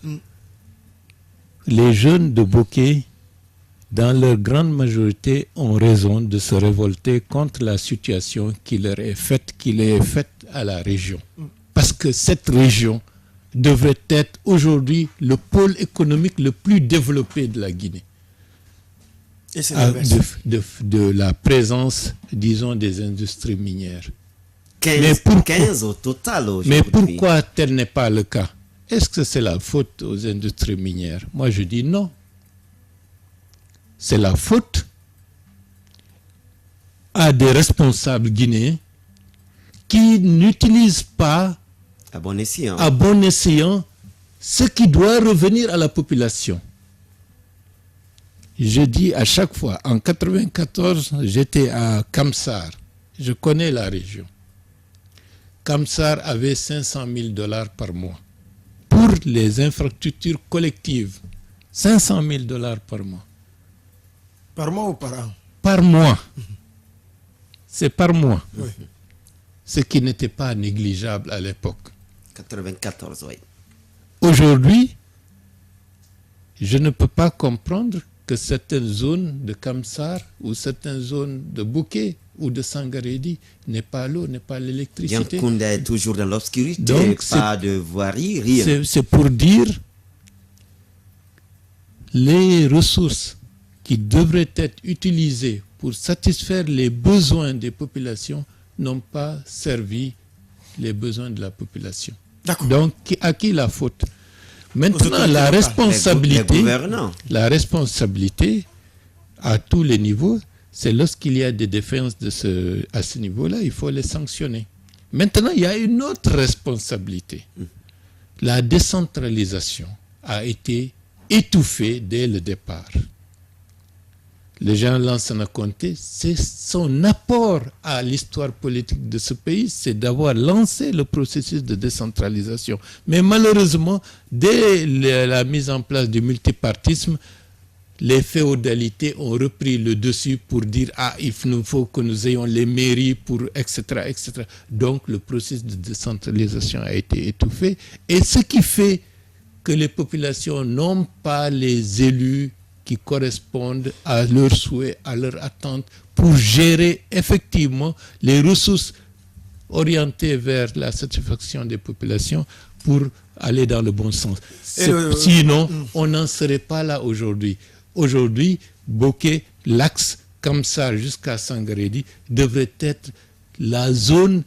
[SPEAKER 9] les jeunes de Boké dans leur grande majorité, ont raison de se révolter contre la situation qui leur est faite, à la région. Parce que cette région devrait être aujourd'hui le pôle économique le plus développé de la Guinée.
[SPEAKER 2] Et c'est
[SPEAKER 9] de la présence, disons, des industries minières.
[SPEAKER 4] 15 au total aujourd'hui.
[SPEAKER 9] Mais pourquoi tel n'est pas le cas? Est-ce que c'est la faute aux industries minières? Moi, je dis non. C'est la faute à des responsables guinéens qui n'utilisent pas
[SPEAKER 4] à bon
[SPEAKER 9] escient ce qui doit revenir à la population. Je dis à chaque fois, en 1994, j'étais à Kamsar. Je connais la région. Kamsar avait $500,000 par mois pour les infrastructures collectives. $500,000 par mois.
[SPEAKER 2] Par mois ou par an?
[SPEAKER 9] Par mois. C'est par mois.
[SPEAKER 2] Oui.
[SPEAKER 9] Ce qui n'était pas négligeable à l'époque.
[SPEAKER 4] 94, oui.
[SPEAKER 9] Aujourd'hui, je ne peux pas comprendre que certaines zones de Kamsar ou certaines zones de Bouquet ou de Sangaredi n'aient pas l'eau, n'aient pas l'électricité.
[SPEAKER 4] Yankunda est toujours dans l'obscurité,
[SPEAKER 9] donc
[SPEAKER 4] pas de voirie, rien.
[SPEAKER 9] C'est pour dire les ressources qui devraient être utilisées pour satisfaire les besoins des populations n'ont pas servi les besoins de la population.
[SPEAKER 2] D'accord.
[SPEAKER 9] Donc, à qui la faute? Maintenant, la responsabilité à tous les niveaux, c'est lorsqu'il y a des défaillances à ce niveau-là, il faut les sanctionner. Maintenant, il y a une autre responsabilité. La décentralisation a été étouffée dès le départ. Le général Lansana Conté, c'est son apport à l'histoire politique de ce pays, c'est d'avoir lancé le processus de décentralisation. Mais malheureusement, dès la mise en place du multipartisme, les féodalités ont repris le dessus pour dire « Ah, il nous faut que nous ayons les mairies pour etc. etc. » Donc, le processus de décentralisation a été étouffé. Et ce qui fait que les populations n'ont pas les élus qui correspondent à leurs souhaits, à leurs attentes, pour gérer effectivement les ressources orientées vers la satisfaction des populations pour aller dans le bon sens. Sinon, on n'en serait pas là aujourd'hui. Aujourd'hui, Bokeh, l'axe comme ça jusqu'à Sangaredi devrait être la zone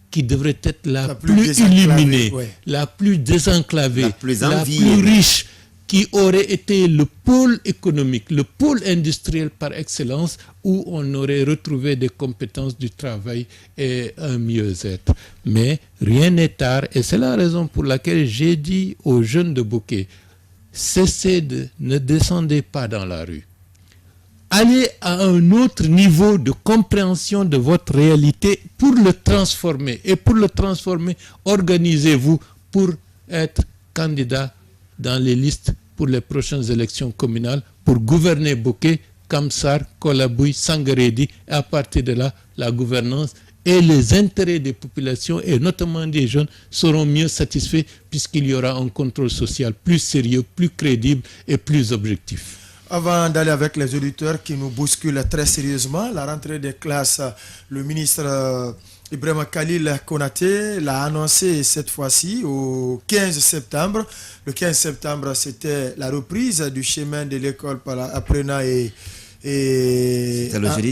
[SPEAKER 9] qui devrait être la plus illuminée, la plus désenclavée, la plus riche, qui aurait été le pôle économique, le pôle industriel par excellence, où on aurait retrouvé des compétences du travail et un mieux-être. Mais rien n'est tard, et c'est la raison pour laquelle j'ai dit aux jeunes de Bokeh, ne descendez pas dans la rue. Allez à un autre niveau de compréhension de votre réalité pour le transformer. Et pour le transformer, organisez-vous pour être candidat dans les listes pour les prochaines élections communales, pour gouverner Bokeh, Kamsar, Kolabouy, Sangaredi, et à partir de là, la gouvernance et les intérêts des populations, et notamment des jeunes, seront mieux satisfaits puisqu'il y aura un contrôle social plus sérieux, plus crédible et plus objectif.
[SPEAKER 2] Avant d'aller avec les auditeurs qui nous bousculent très sérieusement, la rentrée des classes, le ministre Ibrahima Khalil Konaté l'a annoncé cette fois-ci au 15 septembre. Le 15 septembre, c'était la reprise du chemin de l'école par apprenants et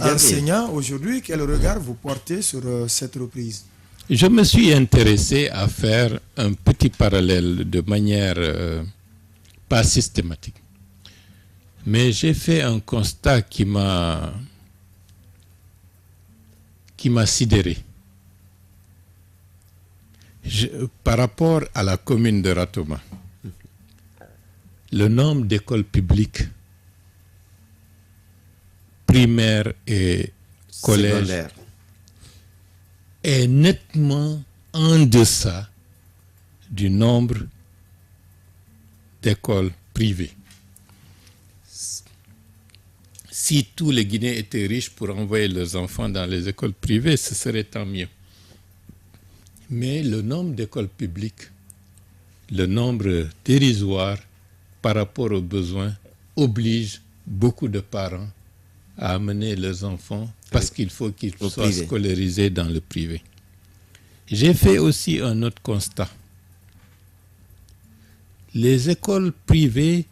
[SPEAKER 2] enseignants. Aujourd'hui, quel regard vous portez sur cette reprise?
[SPEAKER 9] Je me suis intéressé à faire un petit parallèle de manière pas systématique. Mais j'ai fait un constat qui m'a sidéré. Par rapport à la commune de Ratoma, le nombre d'écoles publiques primaires et collèges est nettement en deçà du nombre d'écoles privées. Si tous les Guinéens étaient riches pour envoyer leurs enfants dans les écoles privées, ce serait tant mieux. Mais le nombre d'écoles publiques, le nombre dérisoire par rapport aux besoins, oblige beaucoup de parents à amener leurs enfants parce qu'il faut qu'ils soient scolarisés dans le privé. J'ai fait aussi un autre constat. Les écoles privées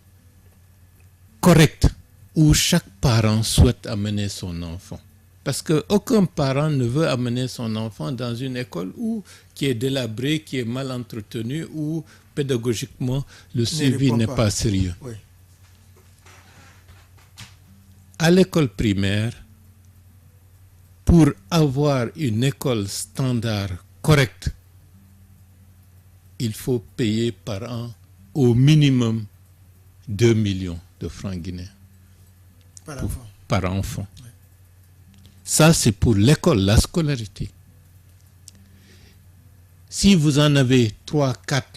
[SPEAKER 9] correctes où chaque parent souhaite amener son enfant. Parce qu'aucun parent ne veut amener son enfant dans une école qui est délabrée, qui est mal entretenue, où pédagogiquement le suivi n'est pas sérieux. Oui. À l'école primaire, pour avoir une école standard correcte, il faut payer par an au minimum 2 millions de francs guinéens par enfant. Oui. Ça, c'est pour l'école, la scolarité. Si vous en avez 3, 4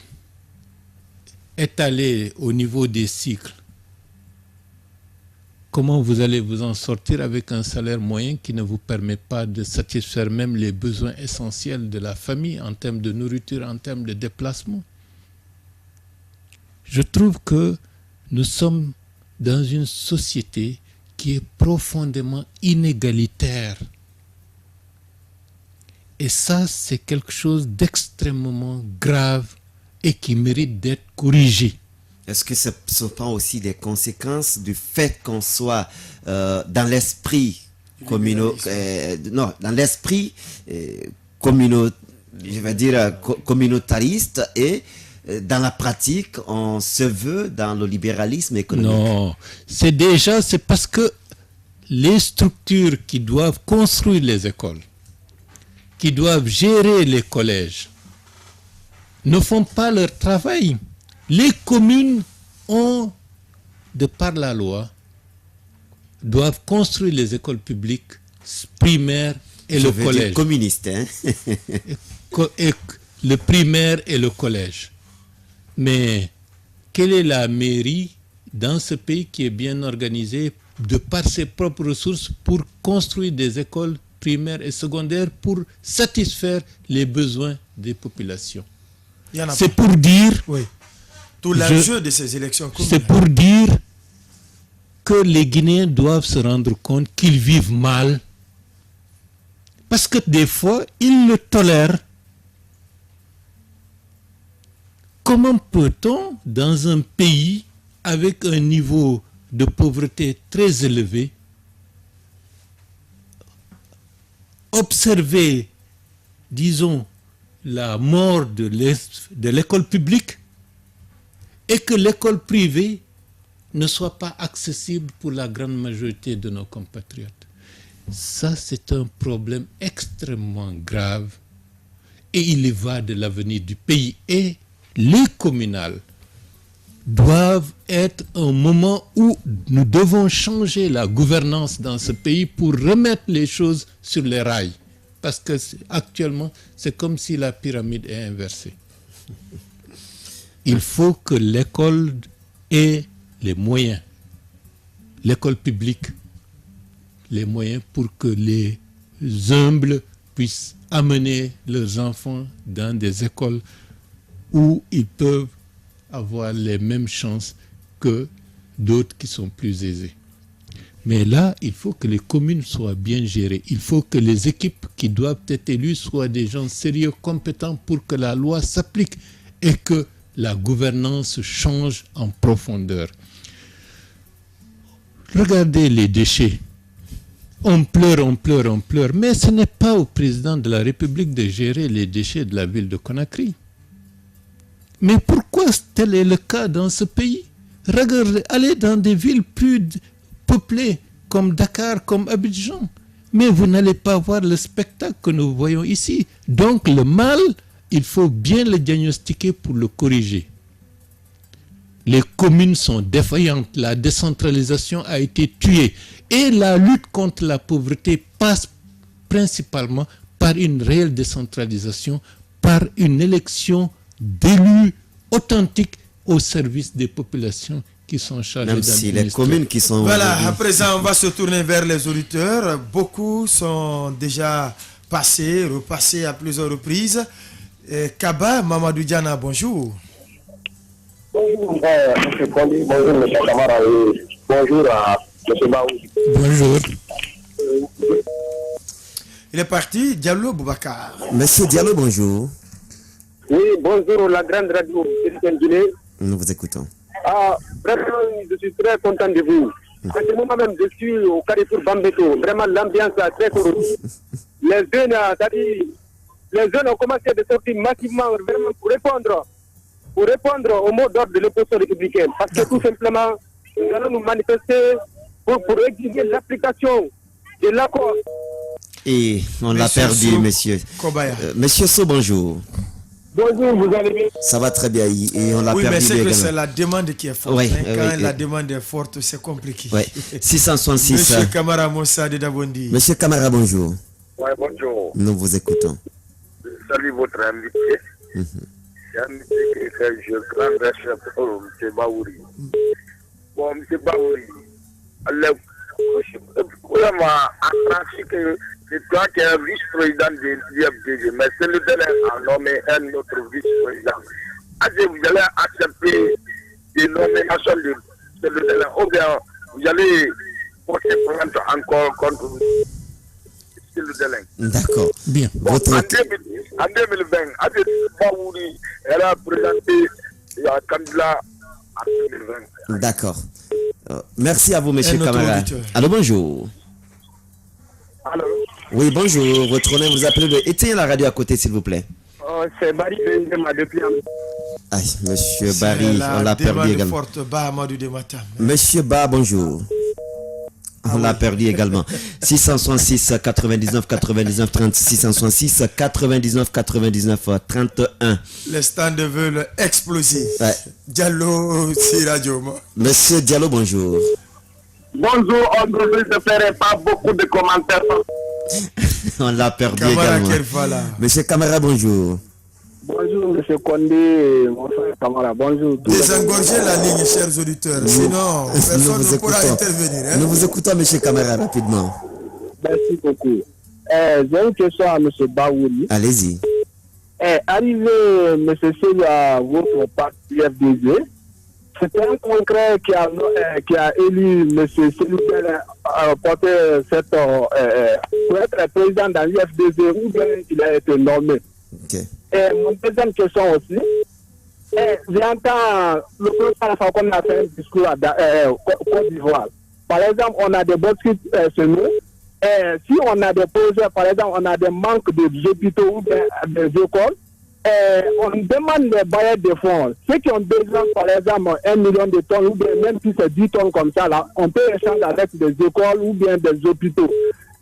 [SPEAKER 9] étalés au niveau des cycles, comment vous allez vous en sortir avec un salaire moyen qui ne vous permet pas de satisfaire même les besoins essentiels de la famille en termes de nourriture, en termes de déplacement? Je trouve que nous sommes dans une société qui est profondément inégalitaire. Et ça, c'est quelque chose d'extrêmement grave et qui mérite d'être corrigé.
[SPEAKER 4] Est-ce que ce ne sont pas aussi des conséquences du fait qu'on soit dans l'esprit communautariste et dans la pratique, on se veut dans le libéralisme économique?
[SPEAKER 9] Non, c'est parce que les structures qui doivent construire les écoles, qui doivent gérer les collèges, ne font pas leur travail. Les communes ont, de par la loi, doivent construire les écoles publiques primaires et le collège.
[SPEAKER 4] Dire communiste, hein?
[SPEAKER 9] Et le primaire et le collège. Mais quelle est la mairie dans ce pays qui est bien organisée de par ses propres ressources pour construire des écoles primaires et secondaires pour satisfaire les besoins des populations? C'est pour dire...
[SPEAKER 2] Oui. Tout l'enjeu de ces élections communales.
[SPEAKER 9] C'est pour dire que les Guinéens doivent se rendre compte qu'ils vivent mal. Parce que des fois, ils le tolèrent. Comment peut-on, dans un pays avec un niveau de pauvreté très élevé, observer, disons, la mort de l'école publique et que l'école privée ne soit pas accessible pour la grande majorité de nos compatriotes? Ça, c'est un problème extrêmement grave et il y va de l'avenir du pays. Et les communales doivent être un moment où nous devons changer la gouvernance dans ce pays pour remettre les choses sur les rails. Parce que actuellement, c'est comme si la pyramide est inversée. Il faut que l'école ait les moyens, l'école publique, les moyens pour que les humbles puissent amener leurs enfants dans des écoles où ils peuvent avoir les mêmes chances que d'autres qui sont plus aisés. Mais là, il faut que les communes soient bien gérées. Il faut que les équipes qui doivent être élues soient des gens sérieux, compétents pour que la loi s'applique et que la gouvernance change en profondeur. Regardez les déchets. On pleure, mais ce n'est pas au président de la République de gérer les déchets de la ville de Conakry. Mais pourquoi tel est le cas dans ce pays? Regardez, allez dans des villes plus peuplées comme Dakar, comme Abidjan. Mais vous n'allez pas voir le spectacle que nous voyons ici. Donc le mal, il faut bien le diagnostiquer pour le corriger. Les communes sont défaillantes, la décentralisation a été tuée et la lutte contre la pauvreté passe principalement par une réelle décentralisation, par une élection d'élus authentiques au service des populations qui sont chargées d'administrer.
[SPEAKER 4] Même si les communes qui sont...
[SPEAKER 2] Voilà, à présent on va se tourner vers les auditeurs. Beaucoup sont déjà passés, repassés à plusieurs reprises. Kaba Mamadou Diana, bonjour.
[SPEAKER 8] Bonjour, M. Kondi, bonjour, M. Kamara, et bonjour à
[SPEAKER 7] M. Baouri.
[SPEAKER 9] Bonjour.
[SPEAKER 2] Il est parti, Diallo Boubacar.
[SPEAKER 4] Monsieur Diallo, bonjour.
[SPEAKER 8] Oui, bonjour, la grande radio Guinée.
[SPEAKER 4] Nous vous écoutons.
[SPEAKER 8] Vraiment, je suis très content de vous. En ce moment même, je suis au Carrefour Bambeto. Vraiment, l'ambiance est très colorée. Les jeunes ont commencé à sortir massivement vraiment pour répondre au mot d'ordre de l'opposition républicaine. Parce que tout simplement, nous allons nous manifester pour exiger l'application de l'accord.
[SPEAKER 4] Et on l'a perdu, monsieur. Monsieur So, bonjour.
[SPEAKER 8] Bonjour, vous allez bien?
[SPEAKER 4] Ça va très bien et on l'a perdu.
[SPEAKER 2] Oui, mais c'est que
[SPEAKER 4] également.
[SPEAKER 2] c'est la demande qui est forte.
[SPEAKER 4] Oui,
[SPEAKER 2] Quand
[SPEAKER 4] oui,
[SPEAKER 2] la demande est forte, c'est compliqué.
[SPEAKER 4] Oui. 666.
[SPEAKER 2] Monsieur Kamara Moussa de Dabondi.
[SPEAKER 4] Monsieur Kamara, bonjour.
[SPEAKER 7] Oui, bonjour.
[SPEAKER 4] Nous vous écoutons.
[SPEAKER 7] Salut votre invité. C'est un invité qui fait un grand respect pour M. Baouri. Bon, M. Baouri, vraiment, en principe, c'est toi qui es vice-président de l'IFDG, mais c'est le délai à nommer un autre vice-président. Est-ce que vous allez accepter des nominations de ce délai ou bien vous allez porter plainte encore contre le délai?
[SPEAKER 4] D'accord.
[SPEAKER 9] Bien.
[SPEAKER 7] Bon, en 2020, Adel Baouri, elle a présenté un candidat en 2020.
[SPEAKER 4] D'accord. Merci à vous, monsieur
[SPEAKER 2] Un autre
[SPEAKER 4] Kamara.
[SPEAKER 2] auditeur.
[SPEAKER 4] Allô, bonjour.
[SPEAKER 8] Alors,
[SPEAKER 4] Oui, bonjour. Votre nom, vous appelez de... Éteignez la radio à côté, s'il vous plaît.
[SPEAKER 8] c'est Barry Benzema depuis
[SPEAKER 4] Aïe, monsieur Barry, on l'a perdu également.
[SPEAKER 2] Forte, Amadou de Matam.
[SPEAKER 4] Monsieur Ba, bonjour. On l'a perdu également. 666 99 99 30 666 99 99 31.
[SPEAKER 2] Les stands veulent exploser.
[SPEAKER 4] Ouais.
[SPEAKER 2] Diallo, c'est radio.
[SPEAKER 4] Monsieur Diallo, bonjour.
[SPEAKER 7] Bonjour, aujourd'hui je ne ferai pas beaucoup de commentaires.
[SPEAKER 4] On l'a perdu
[SPEAKER 2] Kamara
[SPEAKER 4] également.
[SPEAKER 2] Kerfala.
[SPEAKER 4] Monsieur Kamara, bonjour.
[SPEAKER 8] Bonjour, M. Condé, mon frère Kamara, bonjour.
[SPEAKER 2] Désengorgez la ligne, chers auditeurs. Sinon, personne ne pourra intervenir. Hein?
[SPEAKER 4] Nous vous écoutons, monsieur Kamara, rapidement.
[SPEAKER 8] Merci beaucoup. J'ai une question à M. Baouri.
[SPEAKER 4] Allez-y.
[SPEAKER 8] Arrivé, M. Seyou, à votre parti FDG, c'était un congrès qui a élu M. Seyou à porter cette, pour être président dans l'UFDG ou bien il a été nommé.
[SPEAKER 4] Ok.
[SPEAKER 8] Et mon deuxième question aussi, j'entends le président Fakonde a fait un discours à Côte d'Ivoire. Par exemple, on a des bosquets chez nous. Si on a des projets, par exemple, on a des manques d'hôpitaux ou des écoles, on demande les bailleurs de fonds. Ceux qui ont besoin, par exemple, 1 million de tonnes, ou bien même si c'est 10 tonnes comme ça, là, on peut échanger avec des écoles ou bien des hôpitaux.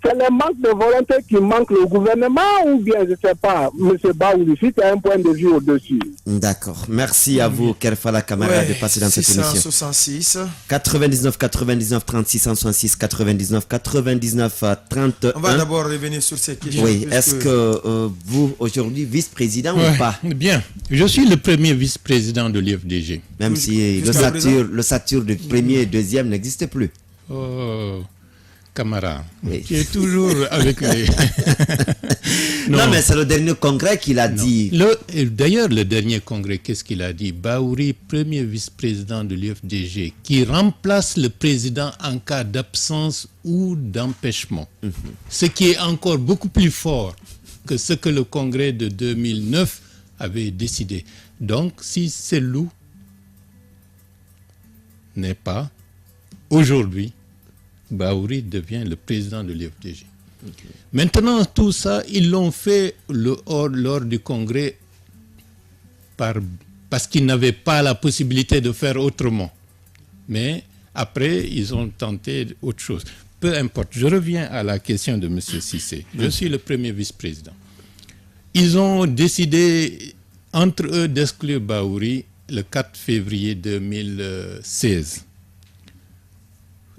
[SPEAKER 8] C'est le manque de volonté qui manque le gouvernement ou bien, je ne sais pas, M. Baouri, si tu as un point de vue au-dessus.
[SPEAKER 4] D'accord. Merci à vous, Kerfala Kamara, de passer dans cette émission.
[SPEAKER 2] 666.
[SPEAKER 4] 99 99 36 166 99 99 31.
[SPEAKER 2] On va d'abord revenir sur cette question.
[SPEAKER 4] Oui, est-ce que vous, aujourd'hui, vice-président ou pas?
[SPEAKER 9] Bien. Je suis le premier vice-président de l'IFDG.
[SPEAKER 4] Même si le sature de premier et deuxième n'existe plus.
[SPEAKER 9] Oh, Camara,
[SPEAKER 4] Oui.
[SPEAKER 9] tu es toujours avec les...
[SPEAKER 4] Non, mais c'est le dernier congrès qu'il a dit.
[SPEAKER 9] D'ailleurs, le dernier congrès, qu'est-ce qu'il a dit? Baouri, premier vice-président de l'UFDG, qui remplace le président en cas d'absence ou d'empêchement. Ce qui est encore beaucoup plus fort que ce que le congrès de 2009 avait décidé. Donc, si Selou n'est pas, aujourd'hui, Baouri devient le président de l'IFDG. Okay. Maintenant, tout ça, ils l'ont fait lors du congrès parce qu'ils n'avaient pas la possibilité de faire autrement. Mais après, ils ont tenté autre chose. Peu importe, je reviens à la question de M. Cissé. Je suis le premier vice-président. Ils ont décidé entre eux d'exclure Baouri le 4 février 2016.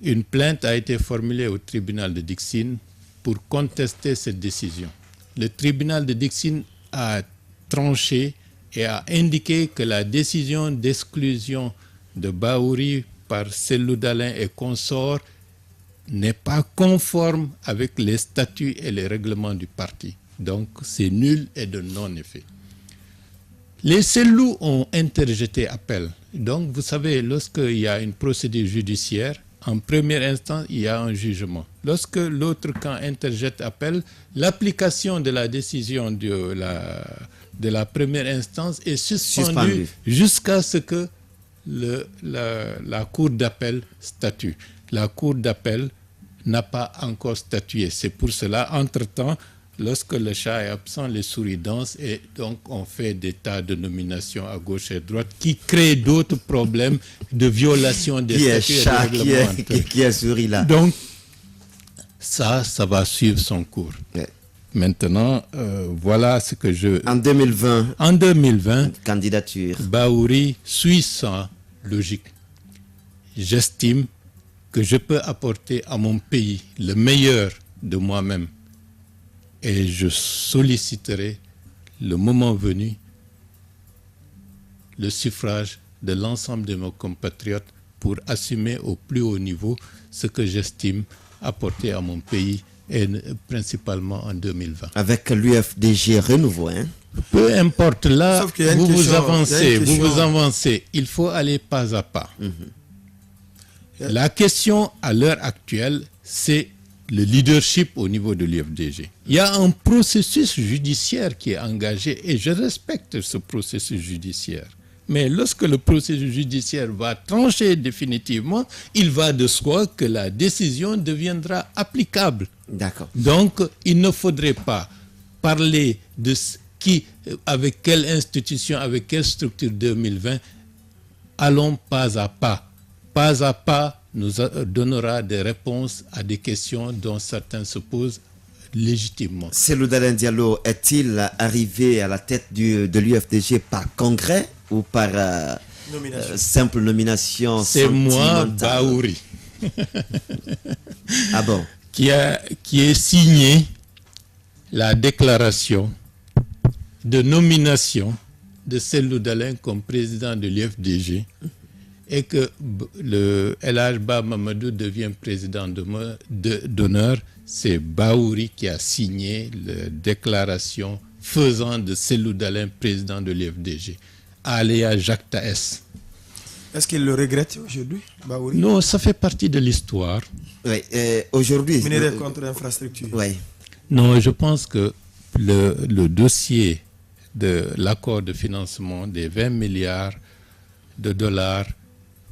[SPEAKER 9] Une plainte a été formulée au tribunal de Dixine pour contester cette décision. Le tribunal de Dixine a tranché et a indiqué que la décision d'exclusion de Baouri par Cellou Dalein et consorts n'est pas conforme avec les statuts et les règlements du parti. Donc c'est nul et de non-effet. Les Cellou ont interjeté appel. Donc vous savez, lorsqu'il y a une procédure judiciaire, en première instance, il y a un jugement. Lorsque l'autre camp interjette appel, l'application de la décision de la première instance est suspendue jusqu'à ce que la cour d'appel statue. La cour d'appel n'a pas encore statué. C'est pour cela, entre-temps, lorsque le chat est absent, les souris dansent et donc on fait des tas de nominations à gauche et à droite qui créent d'autres problèmes de violation des statuts et règlements.
[SPEAKER 4] Qui est souris là?
[SPEAKER 9] Donc, ça va suivre son cours.
[SPEAKER 4] Ouais.
[SPEAKER 9] Maintenant, voilà ce que je...
[SPEAKER 4] En 2020,
[SPEAKER 9] candidature. Bahouri suit sa logique. J'estime que je peux apporter à mon pays le meilleur de moi-même. Et je solliciterai, le moment venu, le suffrage de l'ensemble de mes compatriotes pour assumer au plus haut niveau ce que j'estime apporter à mon pays, et principalement en 2020.
[SPEAKER 4] Avec l'UFDG renouveau, hein?
[SPEAKER 9] Peu importe, là, vous avancez. Il faut aller pas à pas. La question à l'heure actuelle, c'est le leadership au niveau de l'UFDG. Il y a un processus judiciaire qui est engagé et je respecte ce processus judiciaire. Mais lorsque le processus judiciaire va trancher définitivement, il va de soi que la décision deviendra applicable.
[SPEAKER 4] D'accord.
[SPEAKER 9] Donc, il ne faudrait pas parler de qui, avec quelle institution, avec quelle structure 2020. Allons pas à pas. Pas à pas nous donnera des réponses à des questions dont certains se posent légitimement.
[SPEAKER 4] Cellou Dalein Diallo est-il arrivé à la tête de l'UFDG par congrès ou par simple nomination?
[SPEAKER 9] C'est moi, Bahouri.
[SPEAKER 4] Ah bon?
[SPEAKER 9] Qui est signé la déclaration de nomination de Cellou Dalein comme président de l'UFDG et que le El Hadj Ba Mamadou devient président d'honneur. C'est Bahouri qui a signé la déclaration faisant de Cellou Dalein président de l'UFDG. Aléa Jacques Taès.
[SPEAKER 2] Est-ce qu'il le regrette aujourd'hui, Bahouri?
[SPEAKER 9] Non, ça fait partie de l'histoire.
[SPEAKER 4] Oui, aujourd'hui...
[SPEAKER 2] Minerai contre infrastructure.
[SPEAKER 4] Oui.
[SPEAKER 9] Non, je pense que le dossier de l'accord de financement des 20 milliards de dollars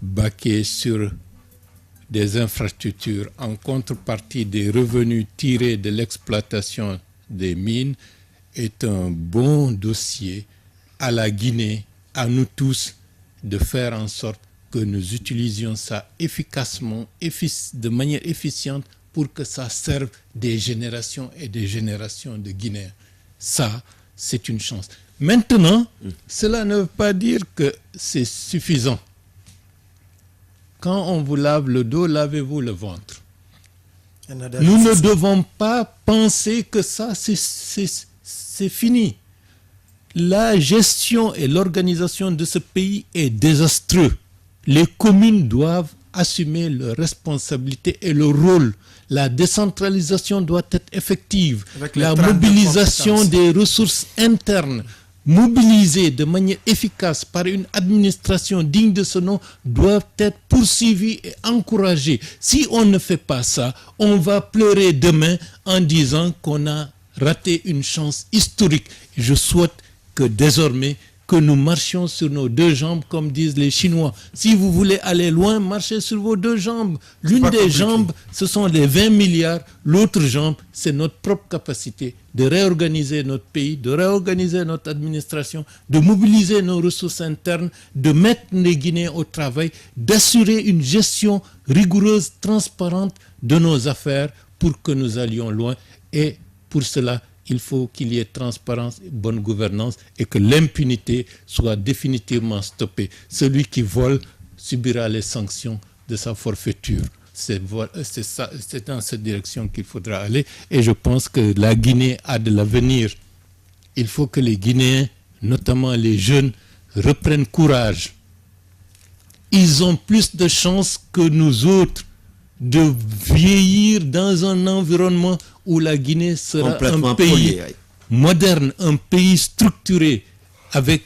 [SPEAKER 9] baqués sur des infrastructures en contrepartie des revenus tirés de l'exploitation des mines est un bon dossier à la Guinée, à nous tous, de faire en sorte que nous utilisions ça efficacement, de manière efficiente pour que ça serve des générations et des générations de Guinéens. Ça, c'est une chance. Maintenant, cela ne veut pas dire que c'est suffisant. Quand on vous lave le dos, lavez-vous le ventre. Nous ne devons pas penser que ça, c'est fini. La gestion et l'organisation de ce pays est désastreuse. Les communes doivent assumer leurs responsabilités et leur rôle. La décentralisation doit être effective. La mobilisation des ressources internes, mobilisées de manière efficace par une administration digne de ce nom, doivent être poursuivies et encouragées. Si on ne fait pas ça, on va pleurer demain en disant qu'on a raté une chance historique. Je souhaite que désormais, que nous marchions sur nos deux jambes, comme disent les Chinois. Si vous voulez aller loin, marchez sur vos deux jambes. L'une des jambes, ce sont les 20 milliards. L'autre jambe, c'est notre propre capacité de réorganiser notre pays, de réorganiser notre administration, de mobiliser nos ressources internes, de mettre les Guinéens au travail, d'assurer une gestion rigoureuse, transparente de nos affaires pour que nous allions loin. Et pour cela, il faut qu'il y ait transparence et bonne gouvernance et que l'impunité soit définitivement stoppée. Celui qui vole subira les sanctions de sa forfaiture. C'est dans cette direction qu'il faudra aller et je pense que la Guinée a de l'avenir. Il faut que les Guinéens, notamment les jeunes, reprennent courage. Ils ont plus de chances que nous autres de vieillir dans un environnement où la Guinée sera un pays moderne, un pays structuré, avec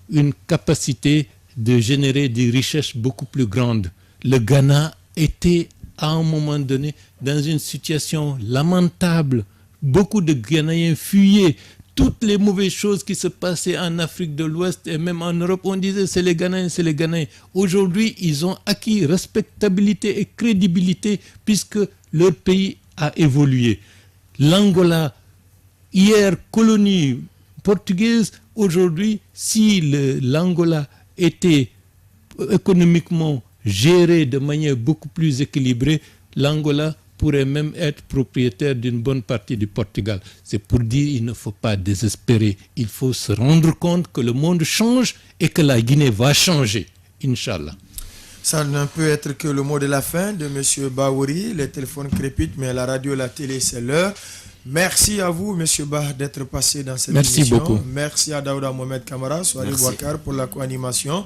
[SPEAKER 9] une capacité de générer des richesses beaucoup plus grandes. Le Ghana était à un moment donné dans une situation lamentable. Beaucoup de Ghanéens fuyaient. Toutes les mauvaises choses qui se passaient en Afrique de l'Ouest et même en Europe, on disait c'est les Ghanéens, c'est les Ghanéens. Aujourd'hui, ils ont acquis respectabilité et crédibilité puisque leur pays a évolué. L'Angola, hier colonie portugaise, aujourd'hui, si l'Angola était économiquement géré de manière beaucoup plus équilibrée, l'Angola pourrait même être propriétaire d'une bonne partie du Portugal. C'est pour dire qu'il ne faut pas désespérer. Il faut se rendre compte que le monde change et que la Guinée va changer, Inch'Allah.
[SPEAKER 2] Ça ne peut être que le mot de la fin de M. Baouri. Les téléphones crépitent, mais la radio et la télé, c'est l'heure. Merci à vous, M. Bah, d'être passé dans cette émission.
[SPEAKER 9] Merci beaucoup.
[SPEAKER 2] Merci à Daouda Mohamed Kamara, Soari Bouakar pour la co-animation.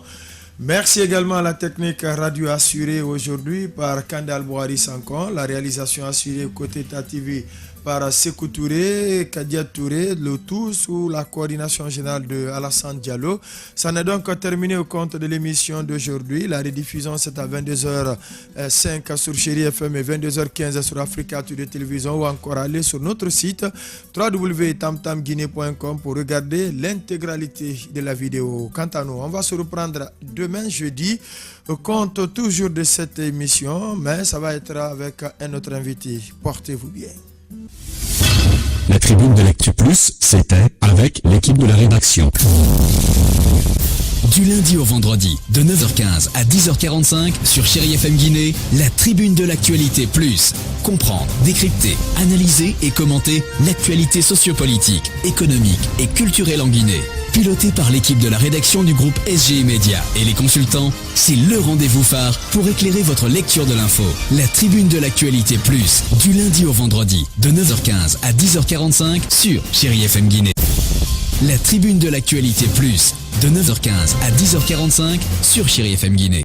[SPEAKER 2] Merci également à la technique radio assurée aujourd'hui par Kandal Bouhari Sankon, la réalisation assurée côté TATV par Sekou Touré, Kadia Touré, le tout sous la coordination générale de Alassane Diallo. Ça n'est donc terminé au compte de l'émission d'aujourd'hui. La rediffusion c'est à 22h05 sur Chéri FM et 22h15 sur Africa Today Télévision ou encore aller sur notre site www.tamtamguinée.com pour regarder l'intégralité de la vidéo. Quant à nous, on va se reprendre demain jeudi au compte toujours de cette émission, mais ça va être avec un autre invité. Portez-vous bien.
[SPEAKER 6] La tribune de l'Actu Plus, c'était avec l'équipe de la rédaction.
[SPEAKER 1] Du lundi au vendredi, de 9h15 à 10h45 sur Chéri FM Guinée, la tribune de l'actualité plus. Comprendre, décrypter, analyser et commenter l'actualité sociopolitique, économique et culturelle en Guinée. Piloté par l'équipe de la rédaction du groupe SGI Média et les consultants, c'est le rendez-vous phare pour éclairer votre lecture de l'info. La tribune de l'actualité plus, du lundi au vendredi, de 9h15 à 10h45 sur Chéri FM Guinée. La tribune de l'actualité plus, de 9h15 à 10h45 sur Chéri FM Guinée.